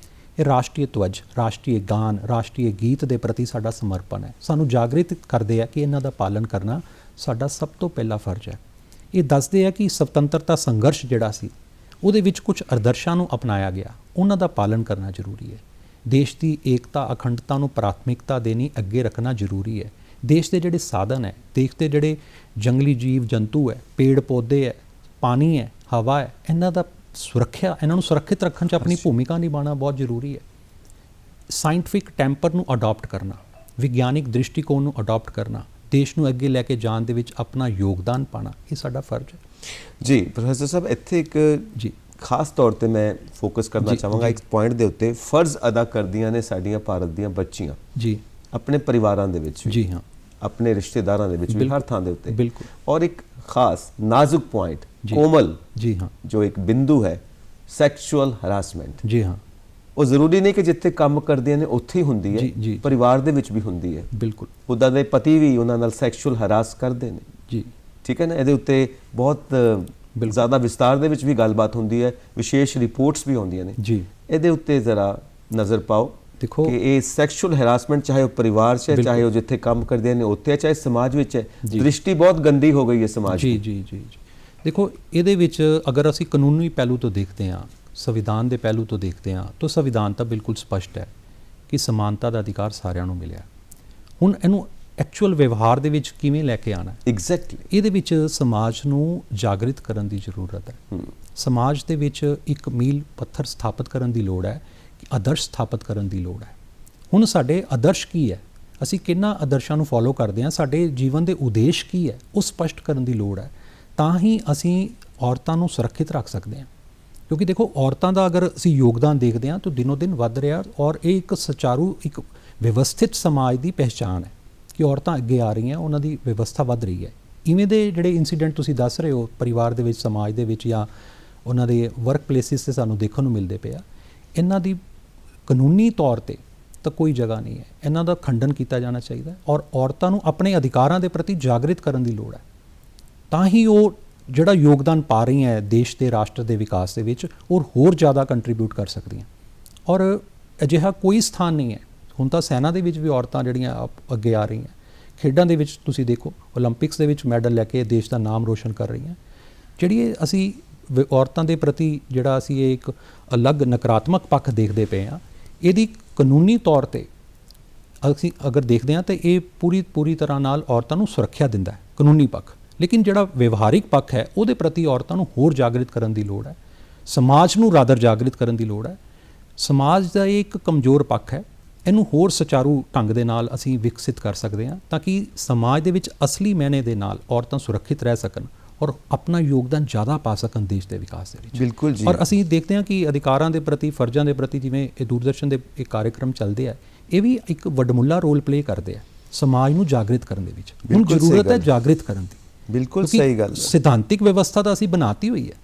B: ਇਹ ਰਾਸ਼ਟਰੀ ਧਵਜ, ਰਾਸ਼ਟਰੀ ਗਾਨ, ਰਾਸ਼ਟਰੀ ਗੀਤ ਦੇ ਪ੍ਰਤੀ ਸਾਡਾ ਸਮਰਪਣ ਹੈ। ਸਾਨੂੰ ਜਾਗਰਿਤ ਕਰਦੇ ਆ ਕਿ ਇਹਨਾਂ ਦਾ ਪਾਲਣ ਕਰਨਾ ਸਾਡਾ ਸਭ ਤੋਂ ਪਹਿਲਾ ਫਰਜ਼ ਹੈ। ਇਹ ਦੱਸਦੇ ਆ ਕਿ ਸੁਤੰਤਰਤਾ ਸੰਘਰਸ਼ ਜਿਹੜਾ ਸੀ ਉਹਦੇ ਵਿੱਚ ਕੁਝ ਆਦਰਸ਼ਾਂ ਨੂੰ ਅਪਣਾਇਆ ਗਿਆ, ਉਹਨਾਂ ਦਾ ਪਾਲਣ ਕਰਨਾ ਜ਼ਰੂਰੀ ਹੈ। ਦੇਸ਼ ਦੀ ਏਕਤਾ ਅਖੰਡਤਾ ਨੂੰ ਪ੍ਰਾਥਮਿਕਤਾ ਦੇਣੀ, ਅੱਗੇ ਰੱਖਣਾ ਜ਼ਰੂਰੀ ਹੈ। ਦੇਸ਼ ਦੇ ਜਿਹੜੇ ਸਾਧਨ ਹੈ, ਦੇਸ਼ ਦੇ ਜਿਹੜੇ ਜੰਗਲੀ ਜੀਵ ਜੰਤੂ ਹੈ, ਪੇੜ ਪੌਦੇ ਹੈ, ਪਾਣੀ ਹੈ, ਹਵਾ ਹੈ, ਇਹਨਾਂ ਨੂੰ ਸੁਰੱਖਿਅਤ ਰੱਖਣ 'ਚ ਆਪਣੀ ਭੂਮਿਕਾ ਨਿਭਾਉਣਾ ਬਹੁਤ ਜ਼ਰੂਰੀ ਹੈ। ਸਾਇੰਟੀਫਿਕ ਟੈਂਪਰ ਨੂੰ ਅਡਾਪਟ ਕਰਨਾ, ਵਿਗਿਆਨਿਕ ਦ੍ਰਿਸ਼ਟੀਕੋਣ ਨੂੰ ਅਡਾਪਟ ਕਰਨਾ, ਦੇਸ਼ ਨੂੰ ਅੱਗੇ ਲੈ ਕੇ ਜਾਣ ਦੇ ਵਿੱਚ ਆਪਣਾ ਯੋਗਦਾਨ ਪਾਉਣਾ, ਇਹ ਸਾਡਾ ਫਰਜ਼ ਹੈ। ਜੀ
A: ਪ੍ਰੋਫੈਸਰ ਸਾਹਿਬ, ਇੱਥੇ ਇੱਕ ਖਾਸ ਤੌਰ ਤੇ ਮੈਂ ਫੋਕਸ ਕਰਨਾ ਚਾਹਾਂਗਾ ਇੱਕ ਪੁਆਇੰਟ ਦੇ ਉੱਤੇ। ਫਰਜ਼ ਅਦਾ ਕਰਦੀਆਂ ਨੇ ਸਾਡੀਆਂ ਭਾਰਤ ਦੀਆਂ ਬੱਚੀਆਂ ਆਪਣੇ ਪਰਿਵਾਰਾਂ ਦੇ ਵਿੱਚ ਵੀ, ਆਪਣੇ ਰਿਸ਼ਤੇਦਾਰਾਂ ਦੇ ਵਿੱਚ ਵੀ, ਹਰ ਥਾਂ ਦੇ ਉੱਤੇ। ਬਿਲਕੁਲ। ਔਰ ਇੱਕ ਖਾਸ ਨਾਜ਼ੁਕ ਪੁਆਇੰਟ, ਕੋਮਲ ਜੋ ਇੱਕ ਬਿੰਦੂ ਹੈ, ਸੈਕਸ਼ੂਅਲ ਹਰਾਸਮੈਂਟ। ਉਹ ਜ਼ਰੂਰੀ ਨਹੀਂ ਕਿ ਜਿੱਥੇ ਕੰਮ ਕਰਦੀਆਂ ਨੇ ਉੱਥੇ ਹੀ ਹੁੰਦੀ ਹੈ, ਪਰਿਵਾਰ ਦੇ ਵਿੱਚ ਵੀ ਹੁੰਦੀ ਹੈ। ਬਿਲਕੁਲ। ਉਹਦਾ ਦੇ ਪਤੀ ਵੀ ਉਹਨਾਂ ਨਾਲ ਸੈਕਸ਼ੂਅਲ ਹਰਾਸ ਕਰਦੇ ਨੇ। ਠੀਕ ਹੈ ਨਾ। ਇਹਦੇ ਉੱਤੇ ਬਹੁਤ ਜ਼ਿਆਦਾ ਵਿਸਤਾਰ ਦੇ ਵਿੱਚ ਵੀ ਗੱਲਬਾਤ ਹੁੰਦੀ ਹੈ, ਵਿਸ਼ੇਸ਼ ਰਿਪੋਰਟਸ ਵੀ ਆਉਂਦੀਆਂ ਨੇ। ਇਹਦੇ ਉੱਤੇ ਜ਼ਰਾ ਨਜ਼ਰ ਪਾਓ
B: ਦੇਖੋ
A: ਕਿ ਇਹ ਸੈਕਸ਼ੂਅਲ ਹੈਰਾਸਮੈਂਟ ਚਾਹੇ ਉਹ ਪਰਿਵਾਰ 'ਚ ਹੈ, ਚਾਹੇ ਉਹ ਜਿੱਥੇ ਕੰਮ ਕਰਦੇ ਨੇ ਉੱਥੇ ਹੈ, ਚਾਹੇ ਸਮਾਜ ਵਿੱਚ ਹੈ, ਦ੍ਰਿਸ਼ਟੀ ਬਹੁਤ ਗੰਦੀ ਹੋ ਗਈ ਹੈ ਸਮਾਜ ਦੀ।
B: ਜੀ ਦੇਖੋ ਇਹਦੇ ਵਿੱਚ ਅਗਰ ਅਸੀਂ ਕਾਨੂੰਨੀ ਪਹਿਲੂ ਤੋਂ ਦੇਖਦੇ ਹਾਂ, ਸੰਵਿਧਾਨ ਦੇ ਪਹਿਲੂ ਤੋਂ ਦੇਖਦੇ ਹਾਂ, ਤਾਂ ਸੰਵਿਧਾਨ ਤਾਂ ਬਿਲਕੁਲ ਸਪਸ਼ਟ ਹੈ ਕਿ ਸਮਾਨਤਾ ਦਾ ਅਧਿਕਾਰ ਸਾਰਿਆਂ ਨੂੰ ਮਿਲਿਆ। ਹੁਣ ਇਹਨੂੰ ਐਕਚੁਅਲ ਵਿਵਹਾਰ ਦੇ ਵਿੱਚ ਕਿਵੇਂ ਲੈ ਕੇ ਆਉਣਾ?
A: ਐਗਜ਼ੈਕਟਲੀ
B: ਇਹਦੇ ਵਿੱਚ ਸਮਾਜ ਨੂੰ ਜਾਗਰਿਤ ਕਰਨ ਦੀ ਜ਼ਰੂਰਤ ਹੈ। ਸਮਾਜ ਦੇ ਵਿੱਚ ਇੱਕ ਮੀਲ ਪੱਥਰ ਸਥਾਪਿਤ ਕਰਨ ਦੀ ਲੋੜ ਹੈ, ਆਦਰਸ਼ ਸਥਾਪਿਤ ਕਰਨ ਦੀ ਲੋੜ ਹੈ। ਹੁਣ ਸਾਡੇ ਆਦਰਸ਼ ਕੀ ਹੈ, ਅਸੀਂ ਕਿਹਨਾਂ ਆਦਰਸ਼ਾਂ ਨੂੰ ਫੋਲੋ ਕਰਦੇ ਹਾਂ, ਸਾਡੇ ਜੀਵਨ ਦੇ ਉਦੇਸ਼ ਕੀ ਹੈ, ਉਹ ਸਪਸ਼ਟ ਕਰਨ ਦੀ ਲੋੜ ਹੈ। ਤਾਂ ਹੀ ਅਸੀਂ ਔਰਤਾਂ ਨੂੰ ਸੁਰੱਖਿਅਤ ਰੱਖ ਸਕਦੇ ਹਾਂ। ਕਿਉਂਕਿ ਦੇਖੋ ਔਰਤਾਂ ਦਾ ਅਗਰ ਅਸੀਂ ਯੋਗਦਾਨ ਦੇਖਦੇ ਹਾਂ ਤਾਂ ਦਿਨੋਂ ਦਿਨ ਵੱਧ ਰਿਹਾ, ਔਰ ਇਹ ਇੱਕ ਸੁਚਾਰੂ ਇੱਕ ਵਿਵਸਥਿਤ ਸਮਾਜ ਦੀ ਪਹਿਚਾਣ ਹੈ ਕਿ ਔਰਤਾਂ ਅੱਗੇ ਆ ਰਹੀਆਂ, ਉਹਨਾਂ ਦੀ ਵਿਵਸਥਾ ਵੱਧ ਰਹੀ ਹੈ। ਇਵੇਂ ਦੇ ਜਿਹੜੇ ਇਨਸੀਡੈਂਟ ਤੁਸੀਂ ਦੱਸ ਰਹੇ ਹੋ ਪਰਿਵਾਰ ਦੇ ਵਿੱਚ, ਸਮਾਜ ਦੇ ਵਿੱਚ, ਜਾਂ ਉਹਨਾਂ ਦੇ ਵਰਕ ਪਲੇਸਿਸ 'ਤੇ ਸਾਨੂੰ ਦੇਖਣ ਨੂੰ ਮਿਲਦੇ ਪਏ ਆ, ਇਹਨਾਂ ਦੀ ਕਾਨੂੰਨੀ ਤੌਰ 'ਤੇ ਤਾਂ ਕੋਈ ਜਗ੍ਹਾ ਨਹੀਂ ਹੈ। ਇਹਨਾਂ ਦਾ ਖੰਡਨ ਕੀਤਾ ਜਾਣਾ ਚਾਹੀਦਾ ਔਰ ਔਰਤਾਂ ਨੂੰ ਆਪਣੇ ਅਧਿਕਾਰਾਂ ਦੇ ਪ੍ਰਤੀ ਜਾਗਰਿਤ ਕਰਨ ਦੀ ਲੋੜ ਹੈ। ਤਾਂ ਹੀ ਉਹ ਜਿਹੜਾ ਯੋਗਦਾਨ ਪਾ ਰਹੀਆਂ ਹੈ ਦੇਸ਼ ਦੇ, ਰਾਸ਼ਟਰ ਦੇ ਵਿਕਾਸ ਦੇ ਵਿੱਚ, ਔਰ ਹੋਰ ਜ਼ਿਆਦਾ ਕੰਟਰੀਬਿਊਟ ਕਰ ਸਕਦੀਆਂ। ਔਰ ਅਜਿਹਾ ਕੋਈ ਸਥਾਨ ਨਹੀਂ ਹੈ। ਹੁਣ ਤਾਂ ਸੈਨਾ ਦੇ ਵਿੱਚ ਵੀ ਔਰਤਾਂ ਜਿਹੜੀਆਂ ਅੱਗੇ ਆ ਰਹੀਆਂ, ਖੇਡਾਂ ਦੇ ਵਿੱਚ ਤੁਸੀਂ ਦੇਖੋ ਓਲੰਪਿਕਸ ਦੇ ਵਿੱਚ ਮੈਡਲ ਲੈ ਕੇ ਦੇਸ਼ ਦਾ ਨਾਮ ਰੋਸ਼ਨ ਕਰ ਰਹੀਆਂ। ਜਿਹੜੀ ਅਸੀਂ ਔਰਤਾਂ ਦੇ ਪ੍ਰਤੀ ਜਿਹੜਾ ਅਸੀਂ ਇਹ ਇੱਕ ਅਲੱਗ ਨਕਾਰਾਤਮਕ ਪੱਖ ਦੇਖਦੇ ਪਏ ਹਾਂ, ਇਹਦੀ ਕਾਨੂੰਨੀ ਤੌਰ 'ਤੇ ਅਸੀਂ ਅਗਰ ਦੇਖਦੇ ਹਾਂ ਤਾਂ ਇਹ ਪੂਰੀ ਤਰ੍ਹਾਂ ਨਾਲ ਔਰਤਾਂ ਨੂੰ ਸੁਰੱਖਿਆ ਦਿੰਦਾ ਹੈ, ਕਾਨੂੰਨੀ ਪੱਖ। ਲੇਕਿਨ ਜਿਹੜਾ ਵਿਵਹਾਰਿਕ ਪੱਖ ਹੈ ਉਹਦੇ ਪ੍ਰਤੀ ਔਰਤਾਂ ਨੂੰ ਹੋਰ ਜਾਗਰਿਤ ਕਰਨ ਦੀ ਲੋੜ ਹੈ, ਸਮਾਜ ਨੂੰ ਰਾਦਰ ਜਾਗਰਿਤ ਕਰਨ ਦੀ ਲੋੜ ਹੈ। ਸਮਾਜ ਦਾ ਇਹ ਇੱਕ ਕਮਜ਼ੋਰ ਪੱਖ ਹੈ, ਇਹਨੂੰ ਹੋਰ ਸੁਚਾਰੂ ਢੰਗ ਦੇ ਨਾਲ ਅਸੀਂ ਵਿਕਸਿਤ ਕਰ ਸਕਦੇ ਹਾਂ ਤਾਂ ਕਿ ਸਮਾਜ ਦੇ ਵਿੱਚ ਅਸਲੀ ਮਾਇਨੇ ਦੇ ਨਾਲ ਔਰਤਾਂ ਸੁਰੱਖਿਅਤ ਰਹਿ ਸਕਣ ਔਰ ਆਪਣਾ ਯੋਗਦਾਨ ਜ਼ਿਆਦਾ ਪਾ ਸਕਣ ਦੇਸ਼ ਦੇ ਵਿਕਾਸ ਦੇ ਵਿੱਚ।
A: ਬਿਲਕੁਲ ਜੀ।
B: ਔਰ ਅਸੀਂ ਦੇਖਦੇ ਹਾਂ ਕਿ ਅਧਿਕਾਰਾਂ ਦੇ ਪ੍ਰਤੀ, ਫਰਜ਼ਾਂ ਦੇ ਪ੍ਰਤੀ, ਜਿਵੇਂ ਇਹ ਦੂਰਦਰਸ਼ਨ ਦੇ ਇਹ ਕਾਰਜਕ੍ਰਮ ਚੱਲਦੇ ਆ, ਇਹ ਵੀ ਇੱਕ ਵੱਡਮੁੱਲਾ ਰੋਲ ਪਲੇ ਕਰਦੇ ਆ ਸਮਾਜ ਨੂੰ ਜਾਗਰਿਤ ਕਰਨ ਦੇ ਵਿੱਚ। ਹੁਣ ਜ਼ਰੂਰਤ ਹੈ ਜਾਗਰਿਤ ਕਰਨ ਦੀ।
A: ਬਿਲਕੁਲ ਸਹੀ ਗੱਲ ਹੈ।
B: ਸਿਧਾਂਤਿਕ ਵਿਵਸਥਾ ਤਾਂ ਅਸੀਂ ਬਣਾਤੀ ਹੋਈ ਹੈ,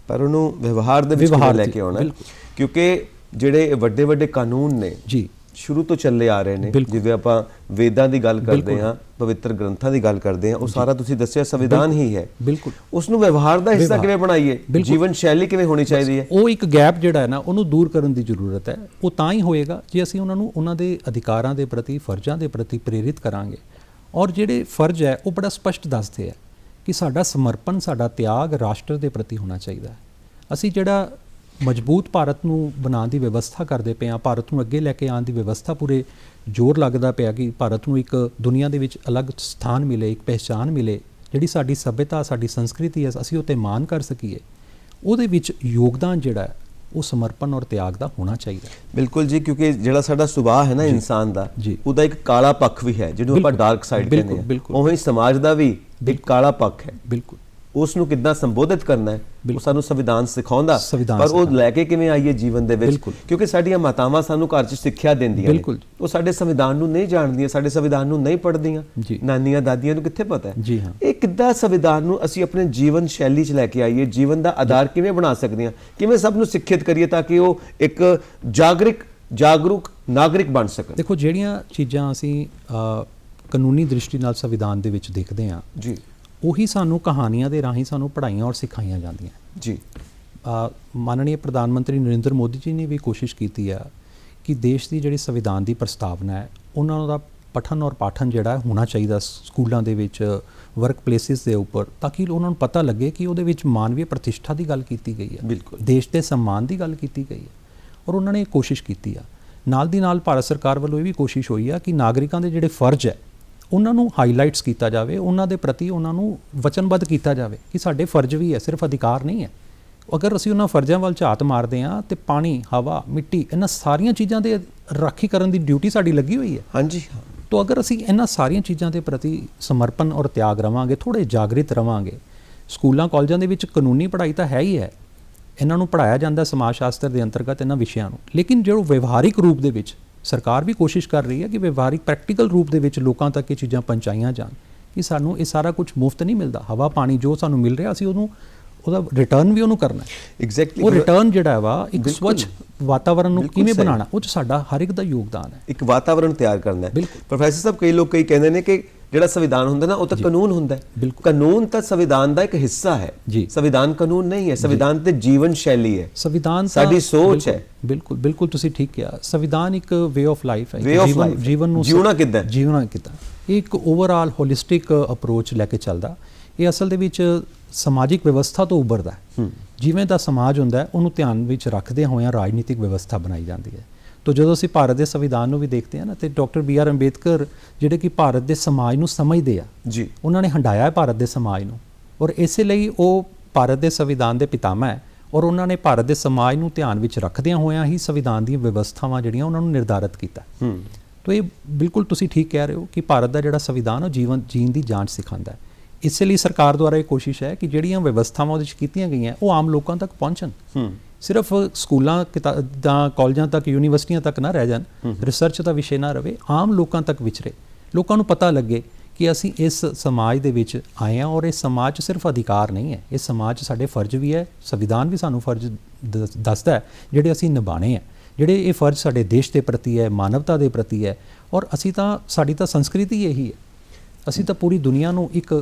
A: ਪਰ ਉਹਨੂੰ ਵਿਵਹਾਰ ਦੇ ਵਿੱਚ ਲੈ ਕੇ ਆਉਣਾ, ਕਿਉਂਕਿ ਜਿਹੜੇ ਵੱਡੇ ਵੱਡੇ ਕਾਨੂੰਨ ਨੇ
B: ਜੀ
A: ਸ਼ੁਰੂ ਤੋਂ ਚੱਲੇ ਆ ਰਹੇ ਨੇ, ਜਿਵੇਂ ਆਪਾਂ ਵੇਦਾਂ ਦੀ ਗੱਲ ਕਰਦੇ ਹਾਂ, ਪਵਿੱਤਰ ਗ੍ਰੰਥਾਂ ਦੀ ਗੱਲ ਕਰਦੇ ਹਾਂ, ਉਹ ਸਾਰਾ ਤੁਸੀਂ ਦੱਸਿਆ ਸੰਵਿਧਾਨ ਹੀ ਹੈ।
B: ਬਿਲਕੁਲ
A: ਉਸ ਨੂੰ ਵਿਵਹਾਰ ਦਾ ਹਿੱਸਾ ਕਿਵੇਂ ਬਣਾਈਏ, ਜੀਵਨ ਸ਼ੈਲੀ ਕਿਵੇਂ ਹੋਣੀ ਚਾਹੀਦੀ ਹੈ,
B: ਉਹ ਇੱਕ ਗੈਪ ਜਿਹੜਾ ਹੈ ਨਾ ਉਹਨੂੰ ਦੂਰ ਕਰਨ ਦੀ ਜ਼ਰੂਰਤ ਹੈ। ਉਹ ਤਾਂ ਹੀ ਹੋਏਗਾ ਜੇ ਅਸੀਂ ਉਹਨਾਂ ਨੂੰ ਉਹਨਾਂ ਦੇ ਅਧਿਕਾਰਾਂ ਦੇ ਪ੍ਰਤੀ, ਫਰਜ਼ਾਂ ਦੇ ਪ੍ਰਤੀ ਪ੍ਰੇਰਿਤ ਕਰਾਂਗੇ। ਔਰ ਜਿਹੜੇ ਫਰਜ਼ ਹੈ ਉਹ ਬੜਾ ਸਪਸ਼ਟ ਦੱਸਦੇ ਆ ਕਿ ਸਾਡਾ ਸਮਰਪਣ, ਸਾਡਾ ਤਿਆਗ ਰਾਸ਼ਟਰ ਦੇ ਪ੍ਰਤੀ ਹੋਣਾ ਚਾਹੀਦਾ ਹੈ। ਅਸੀਂ ਜਿਹੜਾ ਮਜ਼ਬੂਤ ਭਾਰਤ ਨੂੰ ਬਣਾਉਣ ਦੀ ਵਿਵਸਥਾ ਕਰਦੇ ਪਏ ਹਾਂ, ਭਾਰਤ ਨੂੰ ਅੱਗੇ ਲੈ ਕੇ ਆਉਣ ਦੀ ਵਿਵਸਥਾ ਪੂਰੇ ਜ਼ੋਰ ਲੱਗਦਾ ਪਿਆ ਕਿ ਭਾਰਤ ਨੂੰ ਇੱਕ ਦੁਨੀਆ ਦੇ ਵਿੱਚ ਅਲੱਗ ਸਥਾਨ ਮਿਲੇ, ਇੱਕ ਪਹਿਚਾਣ ਮਿਲੇ, ਜਿਹੜੀ ਸਾਡੀ ਸੱਭਿਅਤਾ, ਸਾਡੀ ਸੰਸਕ੍ਰਿਤੀ ਹੈ, ਅਸੀਂ ਉੱਤੇ ਮਾਣ ਕਰ ਸਕੀਏ। ਉਹਦੇ ਵਿੱਚ ਯੋਗਦਾਨ ਜਿਹੜਾ ਹੈ ਉਹ ਸਮਰਪਣ ਔਰ ਤਿਆਗ ਦਾ ਹੋਣਾ ਚਾਹੀਦਾ।
A: ਬਿਲਕੁਲ ਜੀ, ਕਿਉਂਕਿ ਜਿਹੜਾ ਸਾਡਾ ਸੁਭਾਅ ਹੈ ਨਾ ਇਨਸਾਨ ਦਾ, ਉਹਦਾ ਇੱਕ ਕਾਲਾ ਪੱਖ ਵੀ ਹੈ ਜਿਹਨੂੰ ਆਪਾਂ ਡਾਰਕ ਸਾਈਡ ਕਹਿੰਦੇ ਹਾਂ। ਉਵੇਂ ਸਮਾਜ ਦਾ ਵੀ ਇੱਕ ਕਾਲਾ ਪੱਖ ਹੈ।
B: ਬਿਲਕੁਲ
A: ਉਸ ਨੂੰ ਕਿੱਦਾਂ ਸੰਬੋਧਿਤ ਕਰਨਾ ਹੈ ਉਹ ਸਾਨੂੰ ਸੰਵਿਧਾਨ ਸਿਖਾਉਂਦਾ, ਪਰ ਉਹ ਲੈ ਕੇ ਕਿਵੇਂ ਆਈਏ ਜੀਵਨ ਦੇ ਵਿੱਚ, ਕਿਉਂਕਿ ਸਾਡੀਆਂ ਮਾਤਾਵਾਂ ਸਾਨੂੰ ਘਰ 'ਚ ਸਿੱਖਿਆ ਦਿੰਦੀਆਂ ਨੇ, ਉਹ ਸਾਡੇ ਸੰਵਿਧਾਨ ਨੂੰ ਨਹੀਂ ਜਾਣਦੀਆਂ, ਸਾਡੇ ਸੰਵਿਧਾਨ ਨੂੰ ਨਹੀਂ ਪੜ੍ਹਦੀਆਂ। ਨਾਨੀਆਂ ਦਾਦੀਆਂ ਨੂੰ ਕਿੱਥੇ ਪਤਾ ਹੈ। ਇਹ ਕਿੱਦਾਂ ਸੰਵਿਧਾਨ ਨੂੰ ਅਸੀਂ ਆਪਣੇ ਜੀਵਨ ਸ਼ੈਲੀ 'ਚ ਲੈ ਕੇ ਆਈਏ, ਜੀਵਨ ਦਾ ਆਧਾਰ ਕਿਵੇਂ ਬਣਾ ਸਕਦੇ ਹਾਂ, ਕਿਵੇਂ ਸਭ ਨੂੰ ਸਿੱਖਿਅਤ ਕਰੀਏ ਤਾਂ ਕਿ ਉਹ ਇੱਕ ਜਾਗਰੂਕ ਨਾਗਰਿਕ ਬਣ ਸਕਣ।
B: ਦੇਖੋ ਜਿਹੜੀਆਂ ਚੀਜ਼ਾਂ ਅਸੀਂ ਕਾਨੂੰਨੀ ਦ੍ਰਿਸ਼ਟੀ ਨਾਲ ਸੰਵਿਧਾਨ ਦੇ ਵਿੱਚ ਦੇਖਦੇ ਹਾਂ
A: ਜੀ,
B: ਉਹੀ ਸਾਨੂੰ ਕਹਾਣੀਆਂ ਦੇ ਰਾਹੀਂ ਸਾਨੂੰ ਪੜ੍ਹਾਈਆਂ ਔਰ ਸਿਖਾਈਆਂ ਜਾਂਦੀਆਂ
A: ਜੀ।
B: ਮਾਨਨੀय ਪ੍ਰਧਾਨ ਮੰਤਰੀ ਨਰਿੰਦਰ ਮੋਦੀ ਜੀ ਨੇ ਵੀ ਕੋਸ਼ਿਸ਼ ਕੀਤੀ ਆ ਕਿ ਦੇਸ਼ ਦੀ ਜਿਹੜੀ ਸੰਵਿਧਾਨ ਦੀ ਪ੍ਰਸਤਾਵਨਾ ਹੈ ਉਹਨਾਂ ਦਾ ਪਠਨ ਔਰ ਪਾਠਨ ਜਿਹੜਾ ਹੋਣਾ ਚਾਹੀਦਾ ਸਕੂਲਾਂ ਦੇ ਵਿੱਚ, ਵਰਕ ਪਲੇਸਿਸ ਦੇ ਉੱਪਰ, ਤਾਂ ਕਿ ਉਹਨਾਂ ਨੂੰ ਪਤਾ ਲੱਗੇ ਕਿ ਉਹਦੇ ਵਿੱਚ ਮਾਨਵੀ ਪ੍ਰਤਿਸ਼ਠਾ ਦੀ ਗੱਲ ਕੀਤੀ ਗਈ ਹੈ,
A: ਬਿਲਕੁਲ
B: ਦੇਸ਼ ਦੇ ਸਨਮਾਨ ਦੀ ਗੱਲ ਕੀਤੀ ਗਈ ਹੈ। ਔਰ ਉਹਨਾਂ ਨੇ ਕੋਸ਼ਿਸ਼ ਕੀਤੀ ਆ। ਨਾਲ ਦੀ ਨਾਲ ਭਾਰਤ ਸਰਕਾਰ ਵੱਲੋਂ ਇਹ ਵੀ ਕੋਸ਼ਿਸ਼ ਹੋਈ ਆ ਕਿ ਨਾਗਰਿਕਾਂ ਦੇ ਜਿਹੜੇ ਫਰਜ਼ ਹੈ ਉਹਨਾਂ ਨੂੰ ਹਾਈਲਾਈਟਸ ਕੀਤਾ ਜਾਵੇ, ਉਹਨਾਂ ਦੇ ਪ੍ਰਤੀ ਉਹਨਾਂ ਨੂੰ ਵਚਨਬੱਧ ਕੀਤਾ ਜਾਵੇ ਕਿ ਸਾਡੇ ਫਰਜ਼ ਵੀ ਹੈ, ਸਿਰਫ ਅਧਿਕਾਰ ਨਹੀਂ ਹੈ। ਅਗਰ ਅਸੀਂ ਉਹਨਾਂ ਫਰਜ਼ਾਂ ਵੱਲ ਝਾਤ ਮਾਰਦੇ ਹਾਂ ਤੇ ਪਾਣੀ, ਹਵਾ, ਮਿੱਟੀ, ਇਹਨਾਂ ਸਾਰੀਆਂ ਚੀਜ਼ਾਂ ਦੇ ਰਾਖੀ ਕਰਨ ਦੀ ਡਿਊਟੀ ਸਾਡੀ ਲੱਗੀ ਹੋਈ ਹੈ।
A: ਹਾਂਜੀ।
B: ਤਾਂ ਅਗਰ ਅਸੀਂ ਇਹਨਾਂ ਸਾਰੀਆਂ ਚੀਜ਼ਾਂ ਦੇ ਪ੍ਰਤੀ ਸਮਰਪਣ ਔਰ ਤਿਆਗ ਰਵਾਂਗੇ, ਥੋੜ੍ਹੇ ਜਾਗਰਿਤ ਰਵਾਂਗੇ, ਸਕੂਲਾਂ ਕਾਲਜਾਂ ਦੇ ਵਿੱਚ ਕਾਨੂੰਨੀ ਪੜ੍ਹਾਈ ਤਾਂ ਹੈ ਹੀ ਹੈ, ਇਹਨਾਂ ਨੂੰ ਪੜ੍ਹਾਇਆ ਜਾਂਦਾ ਸਮਾਜ ਸ਼ਾਸਤਰ ਦੇ ਅੰਤਰਗਤ ਇਹਨਾਂ ਵਿਸ਼ਿਆਂ ਨੂੰ, ਲੇਕਿਨ ਜੋ ਵਿਵਹਾਰਿਕ ਰੂਪ ਦੇ ਵਿੱਚ ਸਰਕਾਰ ਵੀ ਕੋਸ਼ਿਸ਼ ਕਰ ਰਹੀ ਹੈ ਕਿ ਵਿਵਹਾਰਿਕ ਪ੍ਰੈਕਟੀਕਲ ਰੂਪ ਦੇ ਵਿੱਚ ਲੋਕਾਂ ਤੱਕ ਇਹ ਚੀਜ਼ਾਂ ਪਹੁੰਚਾਈਆਂ ਜਾਣ ਕਿ ਸਾਨੂੰ ਇਹ ਸਾਰਾ ਕੁਝ ਮੁਫਤ ਨਹੀਂ ਮਿਲਦਾ। ਹਵਾ, ਪਾਣੀ ਜੋ ਸਾਨੂੰ ਮਿਲ ਰਿਹਾ ਅਸੀਂ ਉਹਦਾ ਰਿਟਰਨ ਵੀ ਉਹਨੂੰ ਕਰਨਾ ਹੈ।
A: ਐਗਜ਼ੈਕਟਲੀ।
B: ਉਹ ਰਿਟਰਨ ਜਿਹੜਾ ਵਾ ਇੱਕ ਸਵੱਛ ਵਾਤਾਵਰਨ ਨੂੰ ਕਿਵੇਂ ਬਣਾਉਣਾ, ਉਹ 'ਚ ਸਾਡਾ ਹਰ ਇੱਕ ਦਾ ਯੋਗਦਾਨ ਹੈ।
A: ਇੱਕ ਵਾਤਾਵਰਨ ਤਿਆਰ ਕਰਨਾ ਹੈ। ਪ੍ਰੋਫੈਸਰ ਸਾਹਿਬ, ਕਈ ਲੋਕ ਕਹਿੰਦੇ ਨੇ ਕਿ ਜਿਹੜਾ ਸੰਵਿਧਾਨ ਹੁੰਦਾ ਨਾ ਉਹ ਤਾਂ ਕਾਨੂੰਨ ਹੁੰਦਾ ਹੈ। ਕਾਨੂੰਨ ਤਾਂ ਸੰਵਿਧਾਨ ਦਾ ਇੱਕ ਹਿੱਸਾ ਹੈ। ਸੰਵਿਧਾਨ ਕਾਨੂੰਨ ਨਹੀਂ ਹੈ, ਸੰਵਿਧਾਨ ਤੇ ਜੀਵਨ ਸ਼ੈਲੀ ਹੈ,
B: ਸੰਵਿਧਾਨ
A: ਸਾਡੀ ਸੋਚ ਹੈ।
B: ਬਿਲਕੁਲ ਬਿਲਕੁਲ ਤੁਸੀਂ ਠੀਕ ਕਿਹਾ, ਸੰਵਿਧਾਨ ਇੱਕ ਵੇ ਆਫ ਲਾਈਫ ਹੈ, ਜੀਵਨ ਨੂੰ
A: ਜਿਉਣਾ ਕਿੱਦਾਂ
B: ਇਹ ਇੱਕ ਓਵਰਆਲ ਹੋਲਿਸਟਿਕ ਅਪਰੋਚ ਲੈ ਕੇ ਚੱਲਦਾ। ਇਹ ਅਸਲ ਦੇ ਵਿੱਚ ਸਮਾਜਿਕ ਵਿਵਸਥਾ ਤੋਂ ਉੱਭਰਦਾ ਹੈ। ਜਿਵੇਂ ਦਾ ਸਮਾਜ ਹੁੰਦਾ ਹੈ ਉਹਨੂੰ ਧਿਆਨ ਵਿੱਚ ਰੱਖਦੇ ਹੋਇਆਂ ਰਾਜਨੀਤਿਕ ਵਿਵਸਥਾ ਬਣਾਈ ਜਾਂਦੀ ਹੈ। ਤੋ ਜਦੋਂ ਅਸੀਂ ਭਾਰਤ ਦੇ ਸੰਵਿਧਾਨ ਨੂੰ ਵੀ ਦੇਖਦੇ ਹਾਂ ਨਾ, ਤੇ ਡਾਕਟਰ BR ਅੰਬੇਦਕਰ ਜਿਹੜੇ ਕਿ ਭਾਰਤ ਦੇ ਸਮਾਜ ਨੂੰ ਸਮਝਦੇ ਆ ਜੀ, ਉਹਨਾਂ ਨੇ ਹੰਡਾਇਆ ਹੈ ਭਾਰਤ ਦੇ ਸਮਾਜ ਨੂੰ, ਔਰ ਇਸੇ ਲਈ ਉਹ ਭਾਰਤ ਦੇ ਸੰਵਿਧਾਨ ਦੇ ਪਿਤਾਮਾ ਹੈ। ਔਰ ਉਹਨਾਂ ਨੇ ਭਾਰਤ ਦੇ ਸਮਾਜ ਨੂੰ ਧਿਆਨ ਵਿੱਚ ਰੱਖਦਿਆਂ ਹੋਇਆਂ ਹੀ ਸੰਵਿਧਾਨ ਦੀਆਂ ਵਿਵਸਥਾਵਾਂ ਜਿਹੜੀਆਂ ਉਹਨਾਂ ਨੂੰ ਨਿਰਧਾਰਿਤ ਕੀਤਾ। ਤੋ ਇਹ ਬਿਲਕੁਲ ਤੁਸੀਂ ਠੀਕ ਕਹਿ ਰਹੇ ਹੋ ਕਿ ਭਾਰਤ ਦਾ ਜਿਹੜਾ ਸੰਵਿਧਾਨ ਉਹ ਜੀਣ ਦੀ ਜਾਂਚ ਸਿਖਾਉਂਦਾ ਹੈ। ਇਸੇ ਲਈ ਸਰਕਾਰ ਦੁਆਰਾ ਇਹ ਕੋਸ਼ਿਸ਼ ਹੈ ਕਿ ਜਿਹੜੀਆਂ ਵਿਵਸਥਾਵਾਂ ਉਹਦੇ 'ਚ ਕੀਤੀਆਂ ਗਈਆਂ ਉਹ ਆਮ ਲੋਕਾਂ ਤੱਕ ਪਹੁੰਚਣ, ਸਿਰਫ ਸਕੂਲਾਂ ਜਾਂ ਕਾਲਜਾਂ ਤੱਕ, ਯੂਨੀਵਰਸਿਟੀਆਂ ਤੱਕ ਨਾ ਰਹਿ ਜਾਣ, ਰਿਸਰਚ ਦਾ ਵਿਸ਼ੇ ਨਾ ਰਵੇ, ਆਮ ਲੋਕਾਂ ਤੱਕ ਵਿਚਰੇ, ਲੋਕਾਂ ਨੂੰ ਪਤਾ ਲੱਗੇ ਕਿ ਅਸੀਂ ਇਸ ਸਮਾਜ ਦੇ ਵਿੱਚ ਆਏ ਹਾਂ ਔਰ ਇਸ ਸਮਾਜ 'ਚ ਸਿਰਫ ਅਧਿਕਾਰ ਨਹੀਂ ਹੈ, ਇਸ ਸਮਾਜ 'ਚ ਸਾਡੇ ਫਰਜ਼ ਵੀ ਹੈ। ਸੰਵਿਧਾਨ ਵੀ ਸਾਨੂੰ ਫਰਜ਼ ਦੱਸਦਾ ਹੈ ਜਿਹੜੇ ਅਸੀਂ ਨਿਭਾਉਣੇ ਹੈ, ਜਿਹੜੇ ਇਹ ਫਰਜ਼ ਸਾਡੇ ਦੇਸ਼ ਦੇ ਪ੍ਰਤੀ ਹੈ, ਮਾਨਵਤਾ ਦੇ ਪ੍ਰਤੀ ਹੈ। ਔਰ ਸਾਡੀ ਤਾਂ ਸੰਸਕ੍ਰਿਤੀ ਇਹੀ ਹੈ, ਅਸੀਂ ਤਾਂ ਪੂਰੀ ਦੁਨੀਆ ਨੂੰ ਇੱਕ